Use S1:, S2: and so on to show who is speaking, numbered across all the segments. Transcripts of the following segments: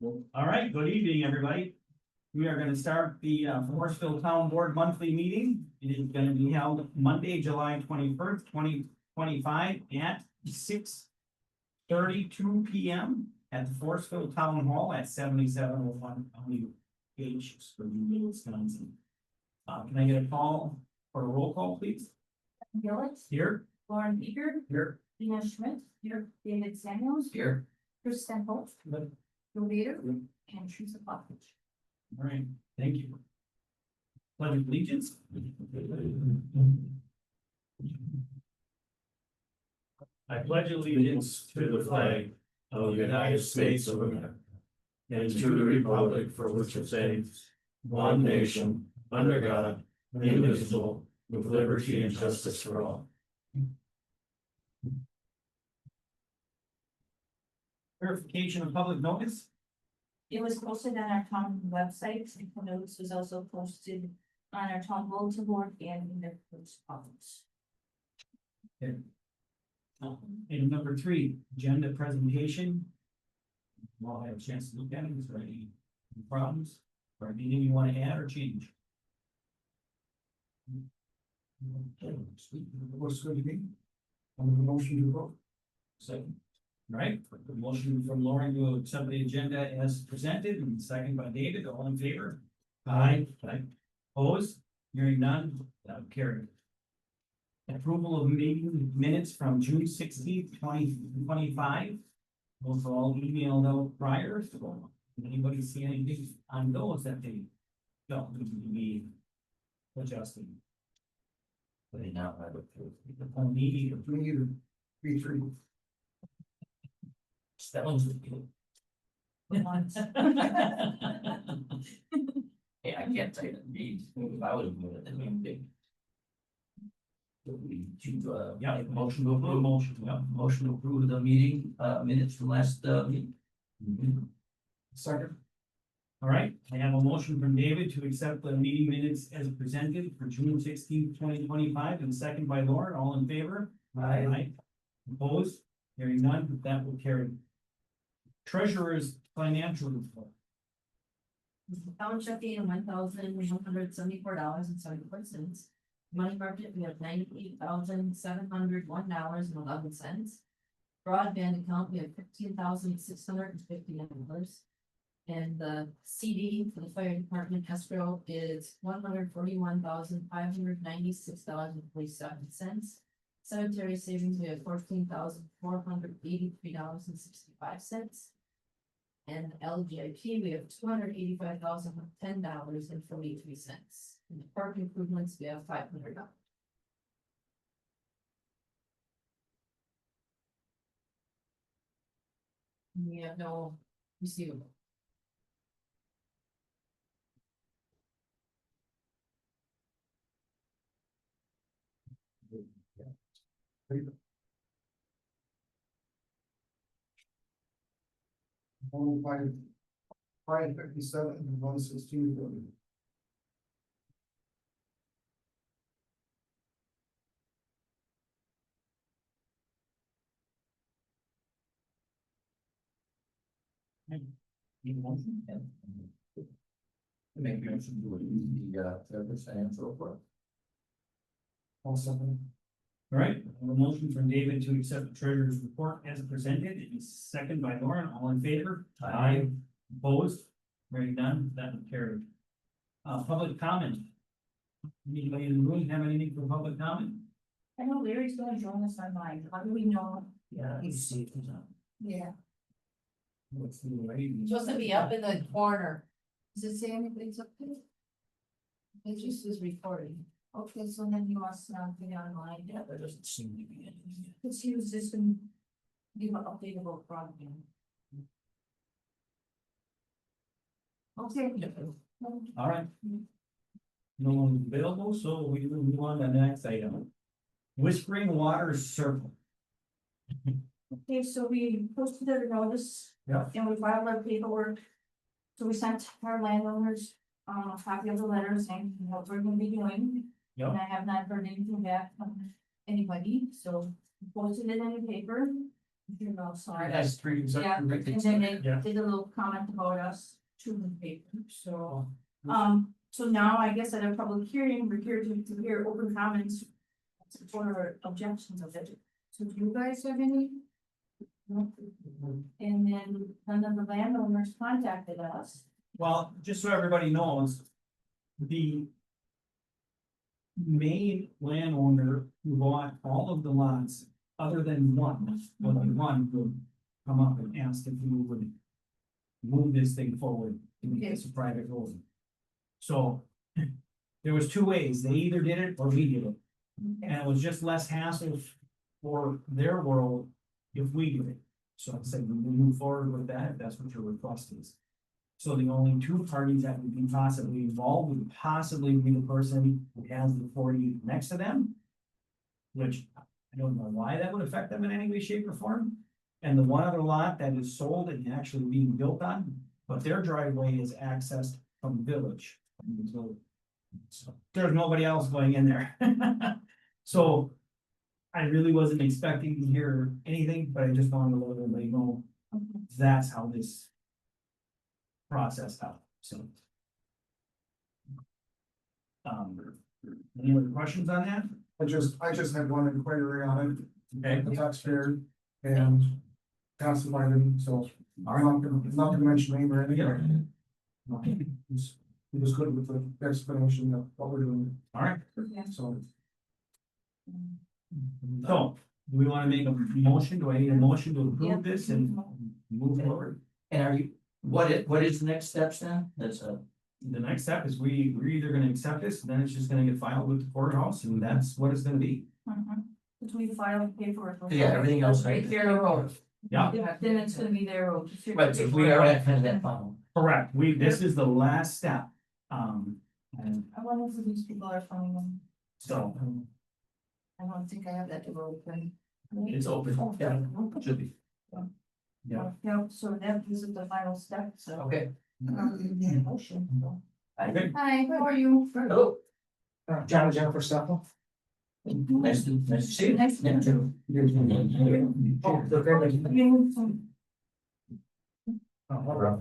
S1: All right, good evening, everybody. We are gonna start the Forestville Town Board monthly meeting. It is gonna be held Monday, July 21st, 2025 at 6:32 p.m. at the Forestville Town Hall at 7701 County H, Wisconsin. Can I get a call for a roll call, please?
S2: Gillis,
S1: Here.
S2: Lauren Beaker,
S1: Here.
S2: Dina Schmidt, here, David Samuels,
S1: Here.
S2: Kristen Holt, Joe Vader, and Teresa Popovich.
S1: All right, thank you. Pledge of allegiance. I pledge allegiance to the flag of the United States of America and to the republic for which it stands, one nation, under God, indivisible, with liberty and justice for all. Verification of public notice.
S2: It was posted on our town website, and the notice was also posted on our town bulletin board and in the post office.
S1: Item number 3, agenda presentation. Well, I have a chance to look at it. Is there any problems or anything you want to add or change? Okay, what's going to be? On the motion to vote. Second. All right, the motion from Lauren to accept the agenda as presented and second by David. All in favor? Aye. Opposed? Hearing none, that will carry. Approval of meeting minutes from June 16th, 2025. Those are all emailed out prior, so anybody see anything on those that they don't need to be adjusted?
S3: They now have it.
S1: On me, or me, or be true. That one's good.
S3: Hey, I can't say that means, if I would have moved it, then we big.
S1: Yeah,
S3: Motion to approve, motion to approve the meeting, minutes from last, meeting.
S1: Second. All right, I have a motion from David to accept the meeting minutes as presented for June 16th, 2025, and second by Lauren. All in favor? Aye. Opposed? Hearing none, that will carry. Treasurer's financial report.
S2: Balance check in $1,174.74. Money market, we have $98,701.11. Broadband account, we have $15,650. And the CD for the fire department escrow is $141,596.47. Cemetery savings, we have $14,483.65. And LGIP, we have $285,010.43. And the park improvements, we have $500. We have no receivable.
S4: Owned by 557 and 116 building.
S1: Need a motion?
S3: Make a motion to use the, service financial report.
S4: Also,
S1: All right, I have a motion from David to accept the treasurer's report as presented, and second by Lauren. All in favor?
S3: Aye.
S1: Opposed? Hearing none, that will carry. Public comment. Anybody in the room have anything for public comment?
S2: I know Larry's gonna join us online. How do we know?
S1: Yeah. You see it.
S2: Yeah.
S1: What's the way?
S2: Supposed to be up in the corner. Does it say anything's up there? It just was recording. Okay, so then you must not be online.
S1: Yeah, there doesn't seem to be anything.
S2: Cause he was just gonna give an updatable broadband. Okay.
S1: All right. No one's available, so we will move on to the next item. Whispering Waters Circle.
S2: Okay, so we posted a notice.
S1: Yeah.
S2: And we filed our paperwork. So we sent our landowners, a copy of the letter saying what we're gonna be doing.
S1: Yep.
S2: And I have not heard anything back from anybody, so we posted it in the paper. You know, so
S3: It has three.
S2: Yeah, and then they
S1: Yeah.
S2: did a little comment about us to the paper, so.
S1: Oh.
S2: So now I guess at a public hearing, we're here to hear open comments. Or objections of it. So do you guys have any? No? And then none of the landowners contacted us.
S1: Well, just so everybody knows, the main landowner who bought all of the lots, other than one, only one would come up and ask if we would move this thing forward to make this a private road. So there was two ways. They either did it or we did it. And it was just less hassle for their world if we do it. So I said, we will move forward with that, if that's what your request is. So the only two parties that would be possibly involved would possibly be the person who has the 40 next to them. Which I don't know why that would affect them in any way, shape, or form. And the one other lot that is sold and actually being built on, but their driveway is accessed from the village. So there's nobody else going in there. So I really wasn't expecting to hear anything, but I just wanted to let everybody know that's how this process out, so. Any other questions on that?
S4: I just had one inquiry on it,
S1: Okay.
S4: the taxpayer, and passed it by them, so I'm not gonna mention name or anything. He was good with the explanation of what we're doing,
S1: All right,
S4: so.
S1: so, do we want to make a motion? Do I need a motion to
S2: Yeah.
S1: approve this and move forward?
S3: And are you, what is the next steps then? That's
S1: The next step is we're either gonna accept this, and then it's just gonna get filed with the courthouse, and that's what it's gonna be.
S2: Because we filed paperwork.
S3: Yeah, everything else, right?
S2: Right there, road.
S1: Yeah,
S2: Then it's gonna be their road.
S3: right, so we are at kind of that final.
S1: correct. This is the last step. And
S2: I wonder if these people are finding them.
S1: so,
S2: I don't think I have that to road thing.
S3: It's open, yeah, should be.
S1: yeah.
S2: Yeah, so that this is the final step, so.
S3: Okay.
S2: Motion. so.
S1: Okay.
S2: Hi, how are you?
S3: Hello.
S4: John and Jennifer Steffel.
S3: Nice to see you.
S2: Nice to
S3: Yeah,
S2: meet
S3: too.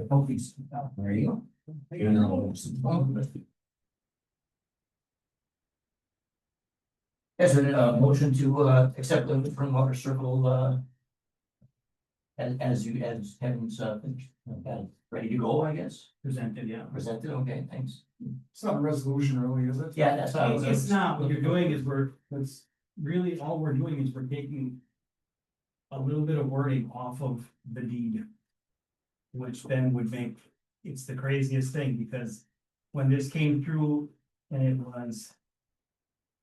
S3: Oh, please. There you go. Yes, a motion to accept the from Water Circle as you Kevin's ready to go, I guess,
S1: Presented, yeah.
S3: presented, okay, thanks.
S4: It's not a resolution really, is it?
S3: Yeah, that's how I was.
S1: It's not, what you're doing is that's really all we're doing is we're taking a little bit of wording off of the deed. Which then would make, it's the craziest thing, because when this came through and it was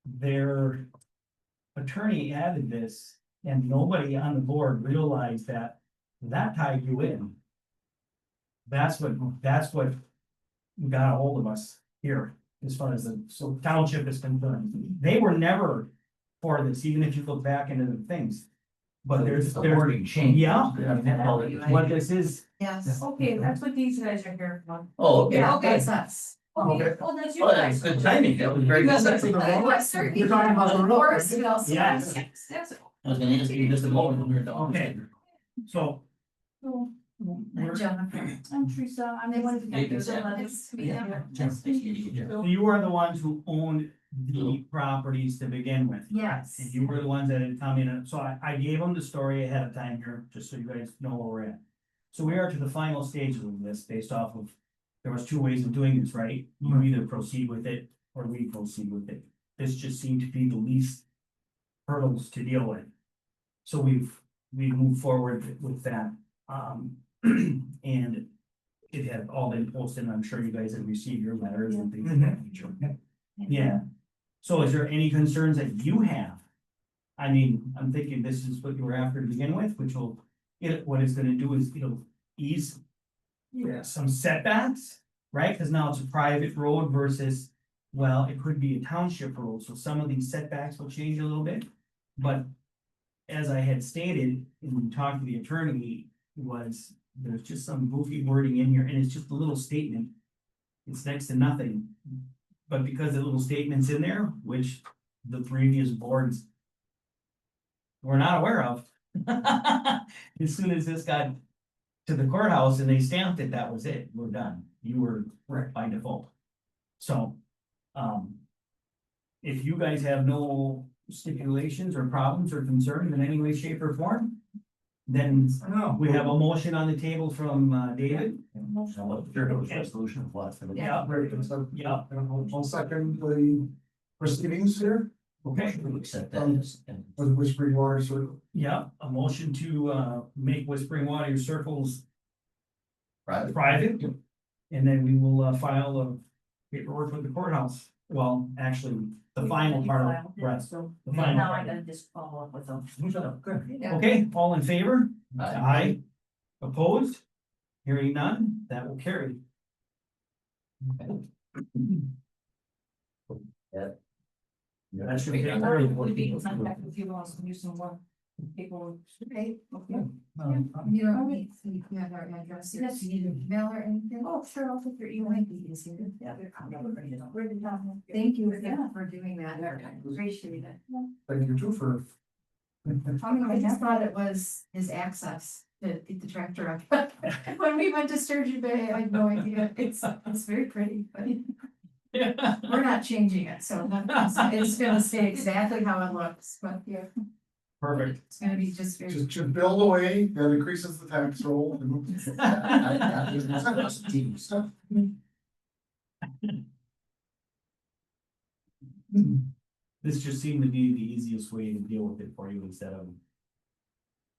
S1: their attorney added this, and nobody on the board realized that tied you in. That's what got a hold of us here, as far as the township is concerned. They were never for this, even if you look back into the things. But there's
S3: the wording change.
S1: Yeah.
S3: I mean, that's all it is.
S1: what this is,
S2: Yes. Okay, that's what these guys are here for.
S3: Oh, okay.
S2: Yeah, okay,
S3: good.
S2: it's us. Okay, oh, that's you
S3: Well, that's
S2: guys.
S3: good timing, that was very
S2: You
S3: good.
S2: guys are-
S4: You're talking about the road, right?
S1: Yes.
S2: That's.
S3: I was gonna ask you just a moment when we were done.
S1: Okay. so.
S2: I'm Jennifer. I'm Teresa. I'm the one who got
S3: Nathan
S2: you the
S3: said.
S2: letters.
S3: Yeah. Nice to meet you.
S1: So you are the ones who owned the properties to begin with.
S2: Yes.
S1: And you were the ones that had come in, so I gave them the story ahead of time here, just so you guys know where we're at. So we are to the final stages of this, based off of, there was two ways of doing this, right? You either proceed with it, or we proceed with it. This just seemed to be the least hurdles to deal with. So we've moved forward with that, and it had all been posted, and I'm sure you guys have received your letters and things of that nature. Yeah, so is there any concerns that you have? I mean, I'm thinking this is what you were after to begin with, which will, what it's gonna do is it'll ease. Some setbacks, right? Cause now it's a private road versus, well, it could be a township road, so some of these setbacks will change a little bit. But as I had stated, when we talked to the attorney, there's just some goofy wording in here, and it's just a little statement. It's next to nothing. But because the little statement's in there, which the previous boards were not aware of, As soon as this got to the courthouse and they stamped it, that was it, we're done, you were
S4: Right.
S1: by default. So, if you guys have no stipulations or problems or concerns in any way, shape or form, then
S4: No.
S1: we have a motion on the table from, David.
S3: Sure, it was resolution of what for the.
S1: Yeah.
S4: Very good, so,
S1: Yeah,
S4: I'll second the proceedings here
S1: okay,
S3: We'll accept that as, and
S4: with Whispering Water Circle.
S1: yeah, a motion to, make Whispering Water Circles
S3: private.
S1: private. And then we will, file the paperwork with the courthouse. Well, actually, the final part of, right,
S2: So
S1: the final
S2: now I
S1: part.
S2: gotta just follow up with them.
S1: Good. Okay, all in favor? Aye. Opposed? Hearing none, that will carry. That should take care of it.
S2: Contact if you want to do some more people.
S5: Okay, okay.
S1: Um,
S5: You don't need, so you have our address, here.
S2: Yes.
S5: Do you need an email or anything?
S2: Oh, sure, I'll take your
S5: It
S2: email.
S5: might be easier.
S2: Yeah.
S5: Thank
S2: Thank
S5: you for doing that, I appreciate it.
S4: Thank you too for.
S5: I just thought it was his access to get the tractor up. When we went to Sturgeon Bay, I had no idea, it's very pretty, but we're not changing it, so it's gonna stay exactly how it looks, but yeah,
S1: Perfect.
S5: it's gonna be just very.
S4: Just build away, that increases the tax roll.
S3: Stuff.
S1: This just seemed to be the easiest way to deal with it for you instead of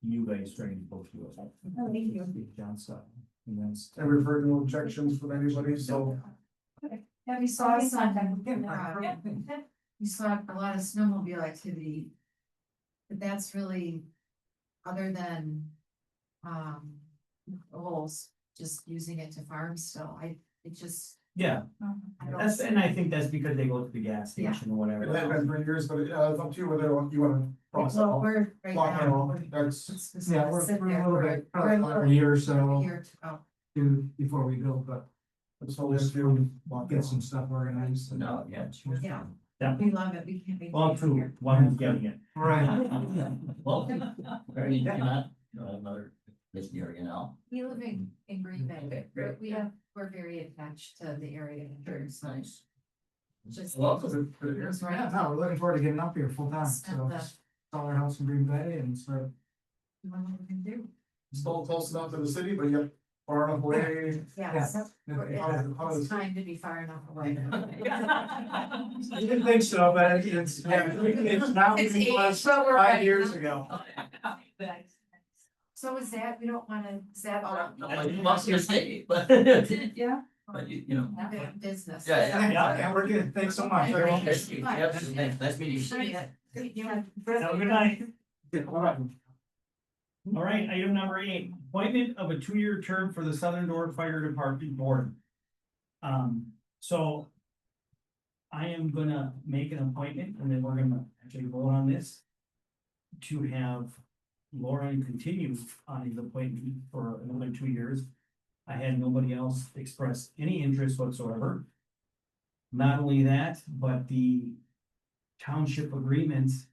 S1: you guys trying to go through it.
S2: Oh, thank you.
S1: John stuff. And that's.
S4: And we've heard no objections from anybody, so.
S5: Have you saw some, you saw a lot of snowmobile activity. But that's really, other than, holes, just using it to farm still, it just,
S1: Yeah,
S5: I don't.
S1: that's, and I think that's because they go to the gas station or
S4: It has
S1: whatever.
S4: been for years, but it's up to you whether you wanna cross it
S5: Well,
S4: off.
S5: we're right
S4: Block it
S5: now.
S4: off, that's,
S5: It's just
S6: Yeah,
S5: gonna
S6: we're
S5: sit
S6: a
S5: there
S6: little
S5: for
S6: bit,
S5: for a
S6: probably a year or so
S5: year to go.
S6: before we go, but
S4: that's all we have to do. Block it
S6: get
S4: off.
S6: some stuff organized.
S3: No, yeah.
S5: Yeah.
S1: Yeah.
S5: We love it, we can't wait.
S1: Well,
S5: to get
S1: true,
S5: here.
S1: one is getting it.
S6: Right.
S3: Well, very, you're not, you know, another, this area now.
S5: We live in Green Bay,
S3: Okay, great.
S5: but we're very attached to the area.
S3: It's nice.
S5: Just.
S3: Well,
S5: It was
S6: Yeah,
S5: right.
S6: no, we're looking forward to getting up here full time,
S5: Spent
S6: so
S5: the-
S6: sell our house in Green Bay and start.
S5: What we can do.
S4: Still close enough to the city, but yet far enough away.
S5: Yeah,
S6: Yeah.
S5: so
S4: How
S5: it's
S4: is-
S5: time to be far enough away.
S6: I didn't think so, but it's, yeah, it's now.
S5: It's
S6: even plus
S5: but we're
S6: 5
S5: ready.
S6: years ago.
S5: So is that, we don't wanna, is that all?
S3: No, I lost your state, but,
S5: Yeah.
S3: but you know.
S5: Business.
S3: Yeah,
S6: Yeah, we're good, thanks so much.
S5: Thank you.
S3: Yes, yep, nice meeting you.
S5: Yeah.
S1: Have a good night.
S6: All right.
S1: All right, item number 8, appointment of a 2-year term for the Southern Door Fire Department Board. So I am gonna make an appointment and then we're gonna actually vote on this to have Lauren continue on his appointment for another 2 years. I had nobody else express any interest whatsoever. Not only that, but the township agreements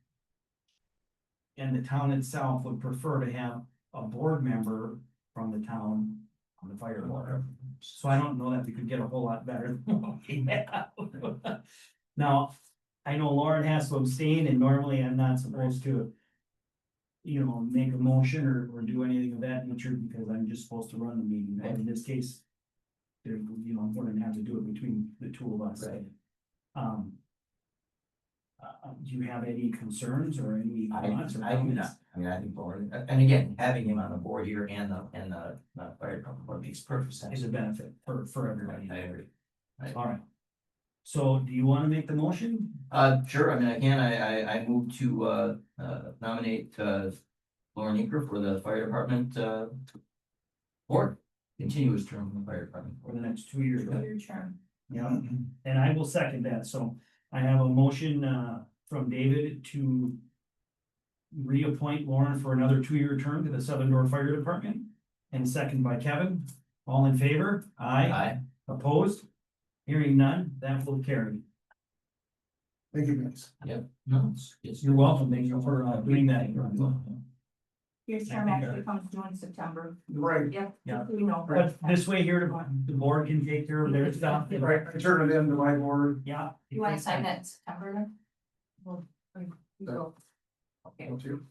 S1: and the town itself would prefer to have a board member from the town on the fire board. So I don't know that we could get a whole lot better than what we have. Now, I know Lauren has to abstain and normally I'm not supposed to, you know, make a motion or do anything of that nature because I'm just supposed to run the meeting. But in this case, there, you know, I'm going to have to do it between the two of us.
S3: Right.
S1: Do you have any concerns or any
S3: I
S1: thoughts or
S3: I do
S1: comments?
S3: not, I mean, I think Lauren, and again, having him on the board here and the fire department board makes perfect sense.
S1: Is a benefit for everybody.
S3: I agree.
S1: All right. So do you want to make the motion?
S3: Sure, I mean, again, I move to, nominate, Lauren Inker for the fire department, board, continuous term in the fire department.
S1: For the next 2 years? right?
S2: Your term.
S1: Yeah, and I will second that. So I have a motion from David to reappoint Lauren for another 2-year term to the Southern Door Fire Department. And second by Kevin. All in favor? Aye.
S3: Aye.
S1: Opposed? Hearing none, that will carry.
S4: Thank you, guys.
S3: No, it's.
S1: You're welcome. Thank you for doing that.
S2: Your term actually comes due in September.
S4: Right,
S2: Yep.
S1: Yeah.
S2: We know.
S1: But this way here, the board can take care of their stuff.
S4: right, I turn it into my board.
S1: Yeah.
S2: You wanna sign that in September then? Well, we will. Okay,
S4: Don't you?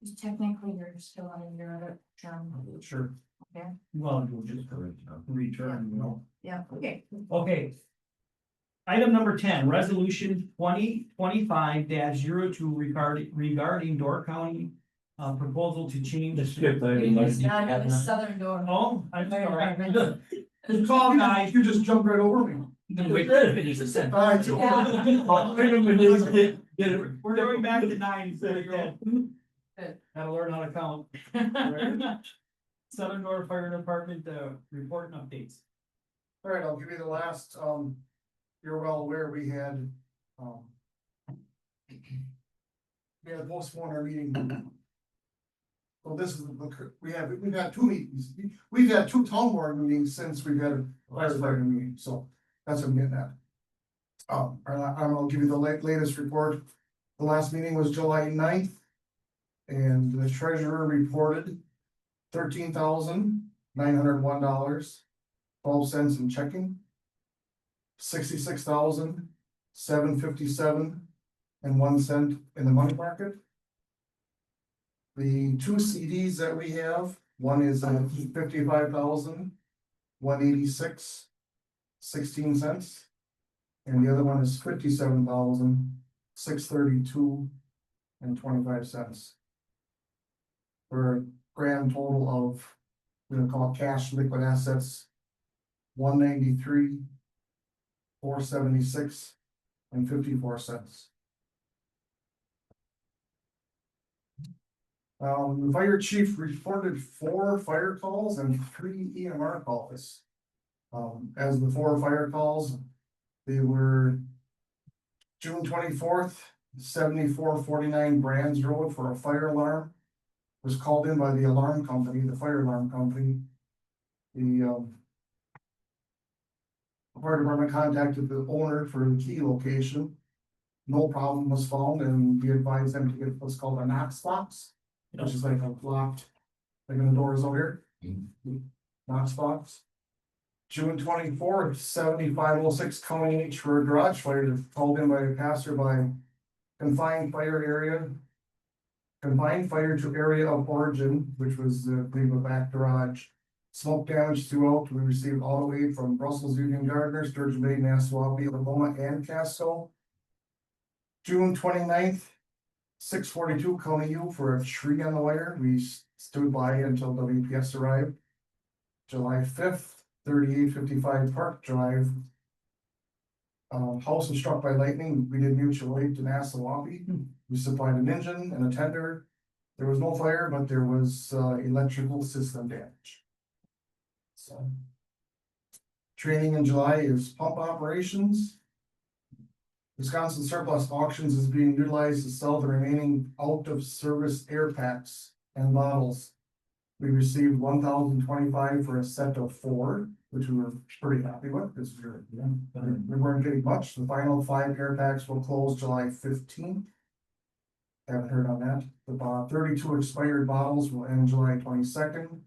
S2: because technically you're still on your other term,
S4: Sure.
S2: okay?
S1: Well, we'll just return, you know.
S2: Yeah, okay.
S1: Okay. Item number 10, resolution 2025-02 regarding Door County proposal to change.
S5: Southern door.
S1: Oh, I'm sorry.
S4: Good call, guys, you just jumped right over me.
S3: Wait, finish the sentence.
S4: All right.
S1: We're going back to 9, so yeah.
S5: Good.
S1: Gotta learn how to count. Southern Door Fire Department, report and updates.
S4: All right, I'll give you the last, you're well aware, we had postponed our meeting. Well, this is, we've had 2 meetings, we've had 2 town board meetings since we've had a firefighter meeting, so that's what I'm getting at. I'm gonna give you the latest report. The last meeting was July 9th. And the treasurer reported $13,901.12 in checking. $66,757.01 in the money market. The 2 CDs that we have, one is $55,186.16. And the other one is $57,632.25. For a grand total of, we're gonna call it cash liquid assets, 193, 476.54. The fire chief reported 4 fire calls and 3 EMR calls. As the 4 fire calls, they were June 24th, 7449 Brands Road for a fire alarm. Was called in by the alarm company, the fire alarm company. The fire department contacted the owner for the key location. No problem was found, and we advised them to get what's called a Knox box, which is like a locked, like in the doors over here. Knox box. June 24th, 7506 County H for a garage fire called in by a passerby. Confined fire area. Confined fire to area of origin, which was the back garage. Smoke damage throughout. We received auto aid from Brussels Union Gardner, Sturgeon Bay, Nassau, Oklahoma, and Casco. June 29th, 642 County U for a tree on the wire. We stood by until WPS arrived. July 5th, 3855 Park Drive. House was struck by lightning. We did mutual aid to Nassau. We supplied an engine and a tender. There was no fire, but there was electrical system damage. So. Training in July is pump operations. Wisconsin Surplus Auctions is being utilized to sell the remaining out of service air packs and models. We received 1,025 for a set of 4, which we were pretty happy with because we weren't getting much. The final 5 air packs will close July 15th. Haven't heard on that. The 32 expired bottles will end July 22nd.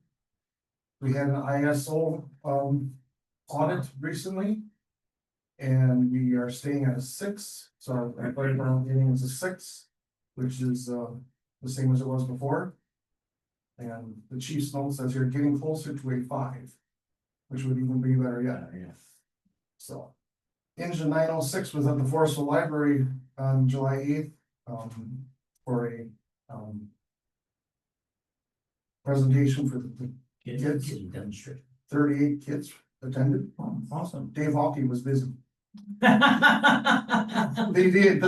S4: We had an ISO audit recently. And we are staying at a 6, so our fire department rating is a 6, which is the same as it was before. And the chief's note says you're getting closer to a 5, which would even be better yet. So, engine 906 was at the Forestville Library on July 8th for a presentation for the kids.
S3: Demonstrate.
S4: 38 kids attended.
S1: Awesome.
S4: Dave Hockey was busy. The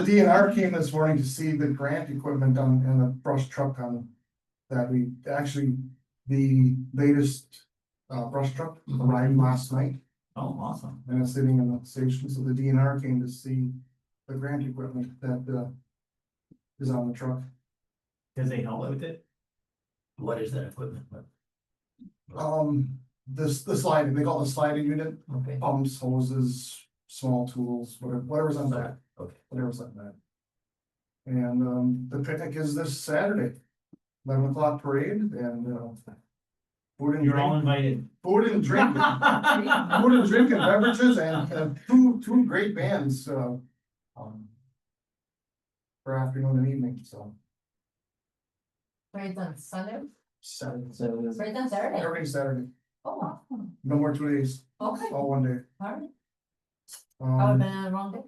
S4: DNR came this morning to see the grant equipment on, and the brush truck on that we actually, the latest brush truck arrived last night
S1: Oh, awesome.
S4: and it's sitting in the station. So the DNR came to see the grant equipment that is on the truck.
S1: Does they help with it?
S3: What is that equipment?
S4: The sliding, they call it the sliding unit,
S3: Okay.
S4: pumps, hoses, small tools, whatever's on that.
S3: Okay.
S4: Whatever's on that. And the picnic is this Saturday. 11 o'clock parade and, food and
S1: You're all
S4: drink,
S1: invited.
S4: food and drink, food and drink and beverages and, two great bands, for afternoon and evening, so.
S5: Right on Sunday,
S4: Saturday,
S5: right on Saturday.
S4: every Saturday,
S5: Oh, wow.
S4: no more 2 days,
S5: Okay,
S4: all one day.
S5: all right. I would've
S4: Um,
S5: been on the wrong day.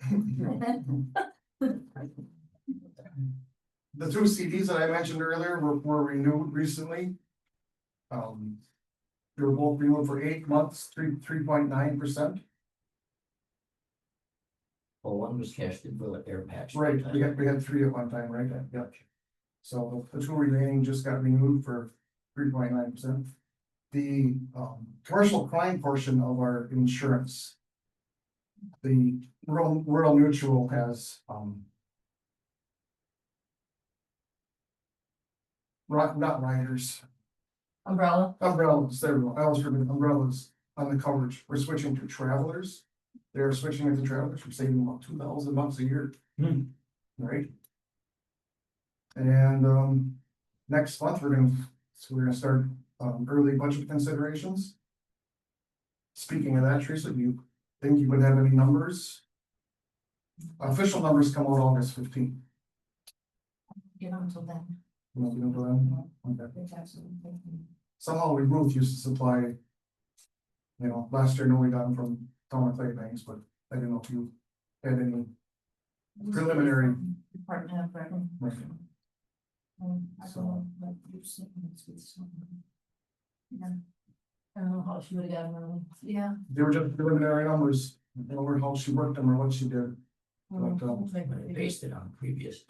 S4: The two CDs that I mentioned earlier were renewed recently. They were both renewed for 8 months, 3.9%.
S3: Well, one was cashed in for air patch.
S4: Right, we had 3 at one time, right? Yeah. So the 2 remaining just got renewed for 3.9%. The commercial crime portion of our insurance. The rural mutual has not riders,
S5: Umbrella.
S4: umbrellas, there we go, I always forget umbrellas on the coverage, we're switching to travelers. They're switching it to travelers, we're saving about $2,000 a year.
S1: Hmm.
S4: Right? And next month, we're gonna start early budget considerations. Speaking of that, Teresa, do you think you would have any numbers? Official numbers come out August 15th.
S5: Give them till then.
S4: You know, do that? Okay.
S5: It's absolutely.
S4: Somehow we both used to supply. You know, last year, I know we got them from Tom and Clay Banks, but I didn't know if you had any. Preliminary.
S5: Department of Revenue.
S4: Right.
S5: I don't know, like, you're saying it's with something. Yeah. I don't know how she would have gotten them, yeah.
S4: They were just preliminary numbers, I don't know how she worked them or what she did, But,
S3: Based it on previous.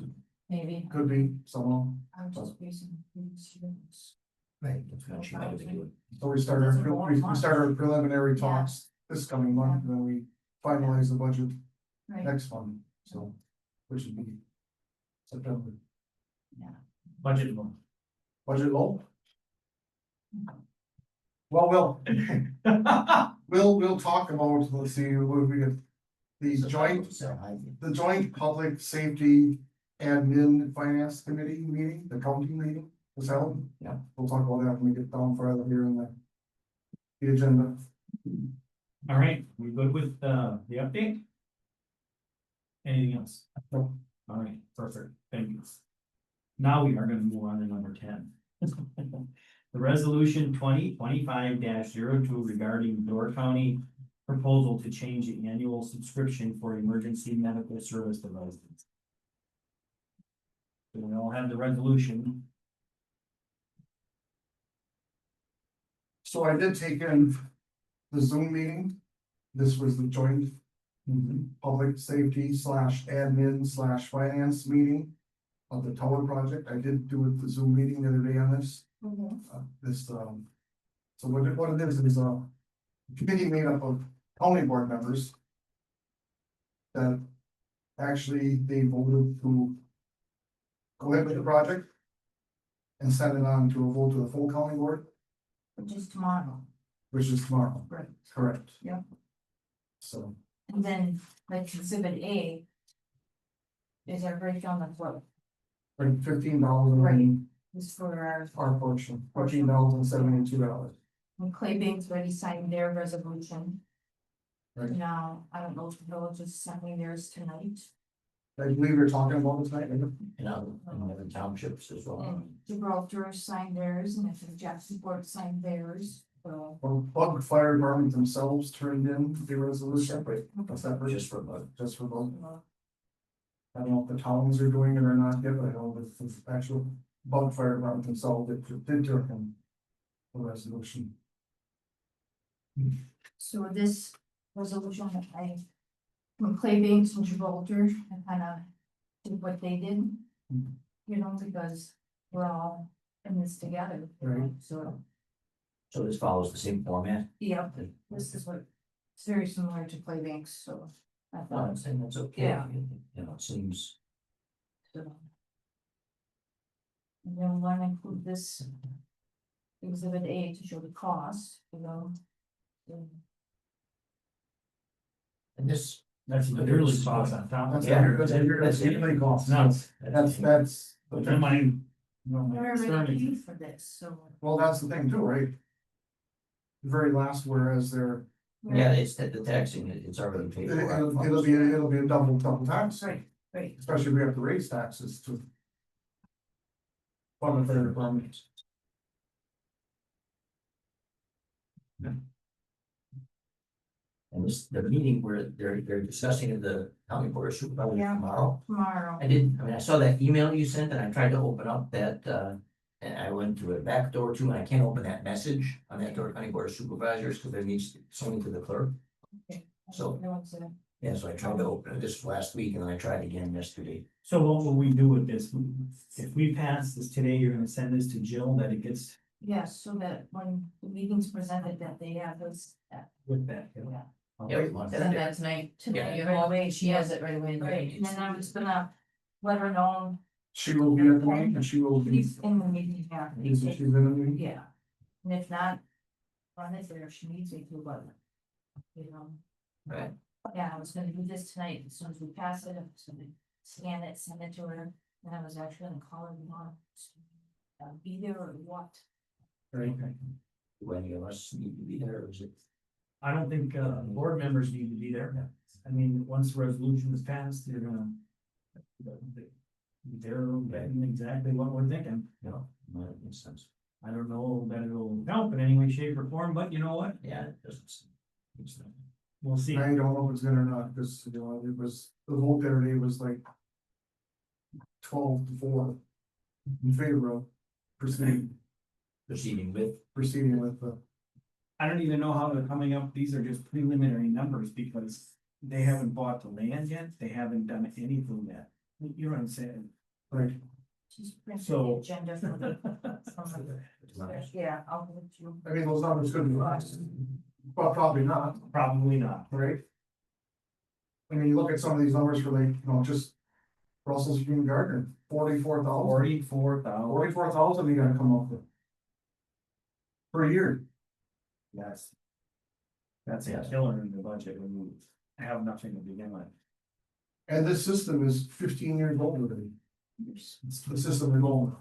S5: Maybe,
S4: could be somehow.
S5: I'm just basing. previous years.
S3: Right. That's what she might have been doing.
S4: So we start our preliminary talks this coming month, and then we finalize the budget
S5: Right,
S4: next month, so. Which would be September.
S1: Budget one.
S4: Budget low? Well, we'll talk about, let's see, what we get. The joint public safety admin finance committee meeting, the county meeting, was held.
S3: Yeah.
S4: We'll talk about that when we get down further here in the agenda.
S1: All right, we good with the update? Anything else?
S4: No.
S1: All right, perfect, thank you. Now we are gonna move on to number 10. The resolution 2025-02 regarding Door County proposal to change the annual subscription for emergency medical service devices. So we all have the resolution.
S4: So I did take in the Zoom meeting. This was the joint public safety / admin / finance meeting of the tower project. I did do the Zoom meeting the other day on this. So what it is a committee made up of county board members that actually they voted to go ahead with the project and send it on to a vote to the full county board,
S2: Which is tomorrow,
S4: which is tomorrow.
S2: Right.
S4: Correct.
S2: Yep.
S4: So,
S2: and then like exhibit A. Is our breakdown of what
S4: like $15
S2: Right.
S4: in
S2: is for
S4: our portion, $14.72.
S2: when Clay Bank's already signed their resolution.
S4: Right.
S2: Now, I don't know if the village is signing theirs tonight,
S4: I believe you're talking about this night, isn't it?
S3: And other townships as well.
S2: and Gibraltar signed theirs, and I think Jacksonport signed theirs, so.
S4: Well, Bug Fire Department themselves turned in the resolution, but that's that
S3: Just for about.
S4: just for both. I don't know if the towns are doing it or not yet, but I know that the actual Bug Fire Department themselves did turn in the resolution.
S2: So this resolution, when Clay Banks and Gibraltar, I kind of did what they did.
S4: Mhm.
S2: You know, because we're all in this together.
S4: Right.
S2: So,
S3: So this follows the same format?
S2: yep, this is what, it's very similar to Clay Banks, so. I
S3: No,
S2: thought,
S3: I'm saying that's okay.
S2: Yeah.
S3: You know, it seems.
S2: so. And then we want to include this exhibit A to show the cost, you know. So,
S3: And this.
S1: That's the yearly cost on top of
S4: That's
S1: that.
S4: that's yearly cost.
S1: No,
S4: That's
S1: but then my
S2: We're already paid for this, so.
S4: Well, that's the thing too, right? The very last, whereas they're,
S3: Yeah, it's the taxing, it's already paid for.
S4: it'll be a double tax,
S2: Right, right.
S4: especially if we have to raise taxes to. Fund the fire department.
S3: And this, the meeting where they're discussing in the county board of supervisors
S2: Yeah.
S3: tomorrow.
S2: Tomorrow.
S3: I saw that email you sent and I tried to open up that, and I went to a back door too, and I can't open that message on that door county board of supervisors, because there needs something to the clerk.
S2: Okay.
S3: So-
S2: No one's in.
S3: Yeah, so I tried to open it this last week and then I tried again yesterday.
S1: So what will we do with this? If we pass this today, you're gonna send this to Jill that it gets
S2: Yes, so that when the meeting's presented, that they have this,
S1: with that.
S2: yeah.
S3: Yeah, we want
S5: Send
S3: that.
S5: that tonight,
S2: Tonight,
S5: you
S2: right
S5: know,
S2: away.
S5: she has it right away.
S2: Right, and then I was gonna let her know,
S4: She will be at the meeting and she will be.
S2: he's in the meeting, yeah.
S4: She's in the meeting.
S2: Yeah, and if not, run it there if she needs me to, but. You know,
S3: Right,
S2: yeah, I was gonna do this tonight, as soon as we pass it, I was gonna scan it, send it to her, and I was actually gonna call her tomorrow. Be there or what?
S4: Right.
S3: do any of us need to be there, or is it?
S1: I don't think, board members need to be there. I mean, once the resolution is passed, they're gonna. They're getting exactly what we're thinking.
S3: No, that makes sense.
S1: I don't know that it'll help in any way, shape or form, but you know what?
S3: Yeah, it doesn't. It's not.
S1: We'll see.
S4: I don't know if it's good or not, because, you know, it was, the vote there today was like 12-4 in favor of proceeding
S3: Proceeding with,
S4: with the.
S1: I don't even know how they're coming up. These are just preliminary numbers because they haven't bought the land yet. They haven't done anything yet. You know what I'm saying?
S4: Right.
S2: Just print the
S1: So-
S2: agenda for the. Yeah, I'll give it to you.
S4: I mean, those numbers could be less, but probably not,
S1: Probably not.
S4: right? I mean, you look at some of these numbers for like, you know, just Russell's Green Garden, 44,000.
S1: 44,000.
S4: 44,000 you gotta come up with. Per year.
S1: Yes. That's a
S3: Yes.
S1: killer in the budget when you have nothing to begin with.
S4: And this system is 15 years old already. The system is old.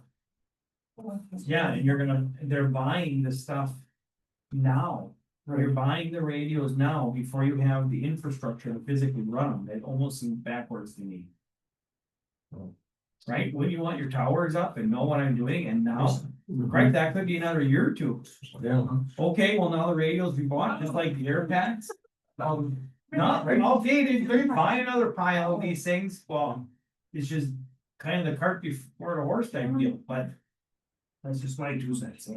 S1: Yeah, and they're buying the stuff now. You're buying the radios now before you have the infrastructure to physically run them. It almost seems backwards to me. Right? When you want your towers up and know what I'm doing, and now, right, that could be another year or two.
S3: Yeah.
S1: Okay, well, now the radios we bought, just like the air packs. Not outdated, they buy another pile of these things, well, it's just kind of the cart before the horse type deal, but. That's just my 2 cents.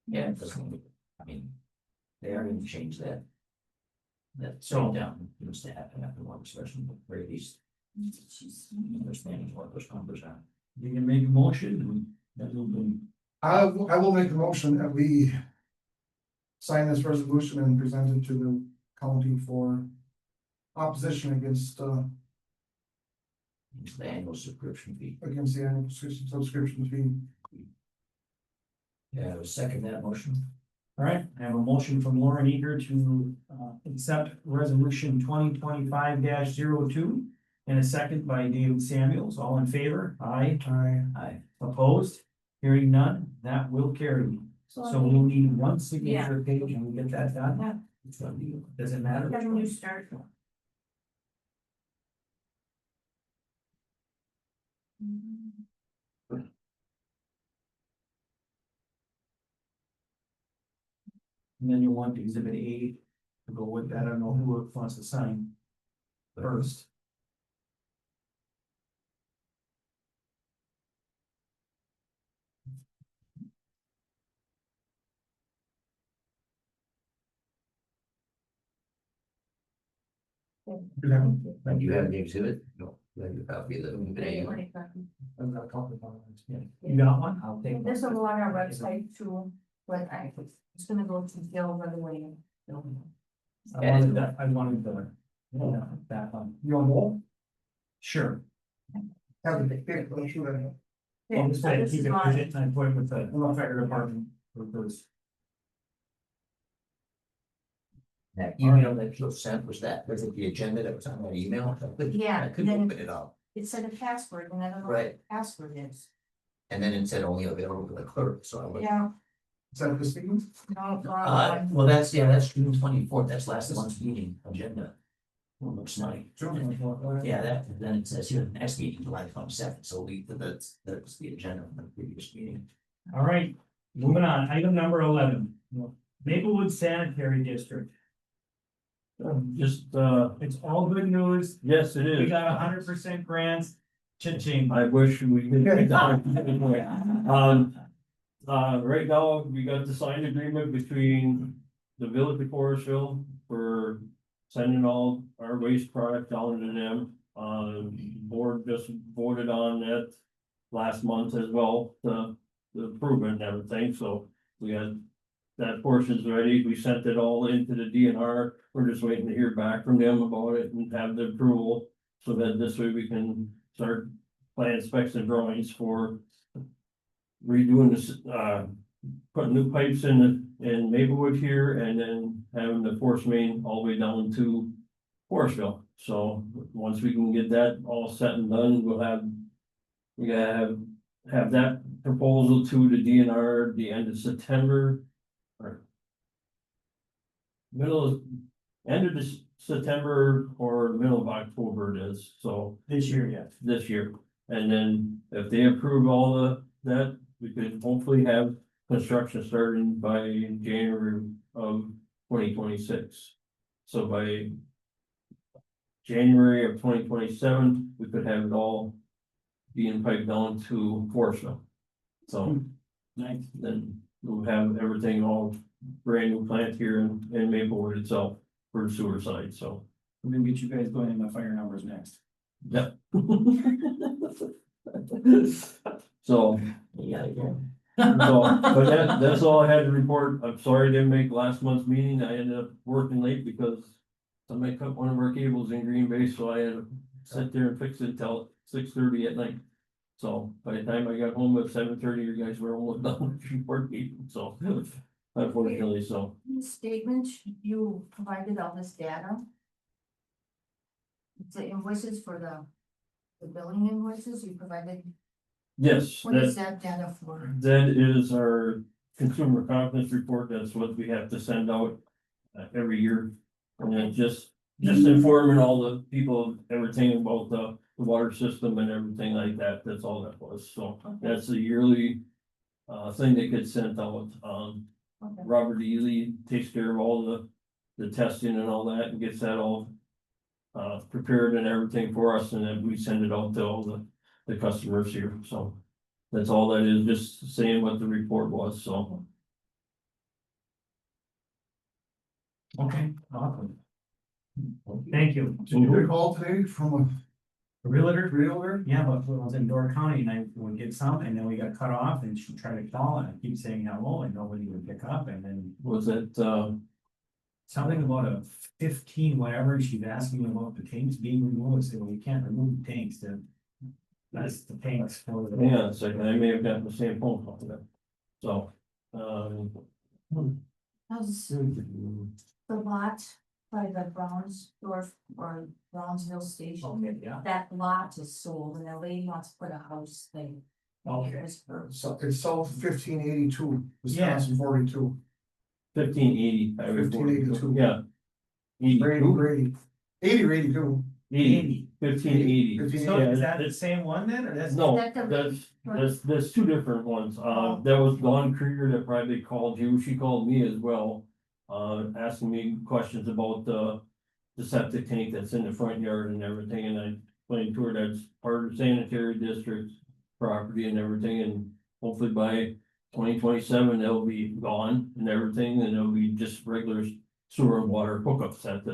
S3: Yeah, it doesn't, I mean, they are gonna change that. That
S1: So-
S3: down, you must have to have more discussion, at the very least, understanding what those numbers are.
S1: You can make a motion and that will be.
S4: I will make a motion that we sign this resolution and present it to the county for opposition against
S3: It's the annual subscription fee.
S4: the annual subscription fee.
S3: Yeah, I would second that motion.
S1: All right, I have a motion from Lauren Eager to accept resolution 2025-02. And a second by David Samuels, all in favor? Aye.
S3: Aye.
S1: Opposed? Hearing none, that will carry. So we'll need one signature page and we'll get that done.
S2: Yeah.
S3: It's gonna be.
S1: Does it matter? which
S2: When
S1: one?
S2: you start.
S1: And then you want exhibit A to go with that. I don't know who wants to sign first.
S3: Like you have the exhibit? No. You have your copy of the video.
S4: I've got a copy of it.
S1: You got one? I'll take
S2: There's a
S1: one.
S2: lot on our website too, but it's gonna go to Bill right away.
S1: I wanted the, that one.
S4: You want more?
S1: Sure.
S4: Have the big, let's shoot it.
S1: I'll just
S2: This
S1: keep
S2: is
S1: it,
S2: mine.
S1: and I put it with the fire department for first.
S3: That email that you sent, was it the agenda that was on that email?
S2: Yeah,
S3: I couldn't
S2: then-
S3: open it up.
S2: It said a password and I don't know what
S3: Right.
S2: the password is.
S3: And then it said only available to the clerk, so I went.
S2: Yeah,
S4: Is that this meeting?
S2: no,
S3: Well, that's June 24th, that's last month's meeting agenda. Well, looks nice. Yeah, that, then it says here, the next meeting, July 22nd, so that's the agenda from the previous meeting.
S1: All right, moving on, item number 11, Maplewood Sanitary District. It's all good news,
S6: Yes, it
S1: we
S6: is.
S1: got 100% grants, cha-ching.
S6: I wish we could. Right now, we got the signed agreement between the village of Forestville for sending all our waste product down to them. Board just voted on that last month as well, the improvement and everything, so we had. That portion's ready, we sent it all into the DNR, we're just waiting to hear back from them about it and have the approval. So that this way we can start plan specs and drawings for. Redoing this, putting new pipes in Maplewood here and then having the force main all the way down to Forestville. So once we can get that all set and done, we gotta have that proposal to the DNR the end of September. Or end of this September or middle of October it is, so
S1: This year, yeah.
S6: this year. And then if they approve all that, we could hopefully have construction starting by January of 2026. So by January of 2027, we could have it all being piped down to Forestville. So
S1: Nice.
S6: then we'll have everything all brand new plant here in Maplewood itself for the sewer side, so.
S1: We're gonna get you guys going in the fire numbers next.
S6: Yep. So,
S3: Yeah,
S6: but that's all I had to report. I'm sorry I didn't make last month's meeting. I ended up working late because somebody cut one of our cables in Green Bay, so I had to sit there and fix it until 6:30 at night. So by the time I got home at 7:30, you guys were almost done with your work meeting, so unfortunately, so.
S2: the statement you provided all this data. The invoices for the billing invoices you provided,
S6: Yes,
S2: what is that data for?
S6: that is our consumer confidence report. That's what we have to send out every year. And then just informing all the people, everything about the water system and everything like that. That's all that was. So that's a yearly thing that gets sent out.
S2: Okay.
S6: Robert Ely takes care of all the testing and all that and gets that all prepared and everything for us, and then we send it out to all the customers here, so. That's all that is, just saying what the report was, so.
S1: Okay, awesome. Thank you.
S4: Did you get a call today from
S1: A realtor?
S4: a realtor?
S1: Yeah, but I was in Door County and I would get some and then we got cut off and she tried to call and I keep saying hello and nobody would pick up and then.
S6: Was it,
S1: Something about a 15, whatever, she's asking me about the tanks being removed, I said, well, you can't remove the tanks, that's the tanks for the.
S6: yeah, it's like, I may have gotten the same phone call today, so.
S2: How's the lot by the Brownsdorf or Brownsville station?
S1: Okay, yeah.
S2: That lot is sold and the lady wants to put a house thing.
S1: Okay.
S4: So it's south 1582, Wisconsin 42.
S6: 1580.
S4: 1582.
S6: Yeah.
S4: Brady,
S6: 82,
S4: Brady. 80 or 82.
S6: 80, 1580.
S1: So
S6: Yeah,
S1: is that the
S6: it's-
S1: same one then, or that's?
S6: No,
S2: Is that the-
S6: there's two different ones. That was Dawn Krieger that probably called you. She called me as well. Asking me questions about the septic tank that's in the front yard and everything, and I explained to her that's part of the sanitary district property and everything, and hopefully by 2027, they'll be gone and everything, and it'll be just regular sewer and water hookups at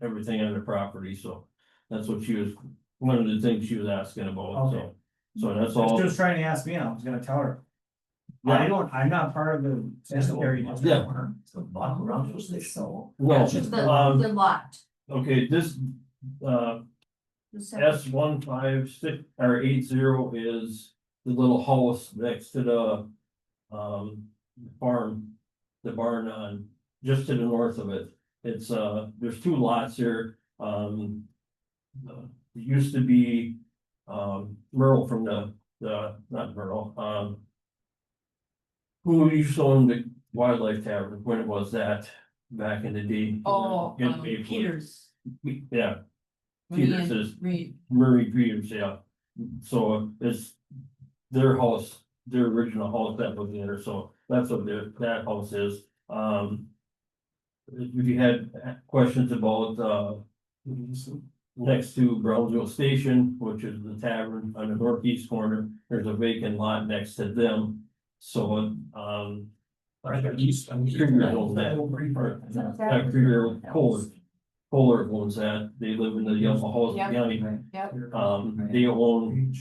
S6: everything on the property, so. That's what she was, one of the things she was asking about, so. So that's all.
S1: She was trying to ask me, and I was gonna tell her.
S6: Yeah.
S1: I'm not part of the sanitary. district.
S6: Yeah.
S3: So Bob around was this, so.
S6: No,
S2: Just the lot.
S6: okay, this,
S2: The septic.
S6: S156 or 80 is the little house next to the farm, the barn on, just to the north of it. It's there's two lots here, it used to be Merle from the not Merle, who used to own the Wildlife Tavern, when it was that, back in the day.
S5: Oh,
S6: Get paid for it.
S5: Peters.
S6: Yeah, Peters is,
S5: Reed.
S6: Murray Peters, yeah. So it's their house, their original house that was there, so that's what that house is. If you had questions about, next to Brownsville Station, which is the tavern on the northeast corner, there's a vacant lot next to them. So, Krieger owns that. Krieger Kohler owns that, they live in the yellow house
S5: Yep.
S6: behind.
S5: Yep.
S6: They own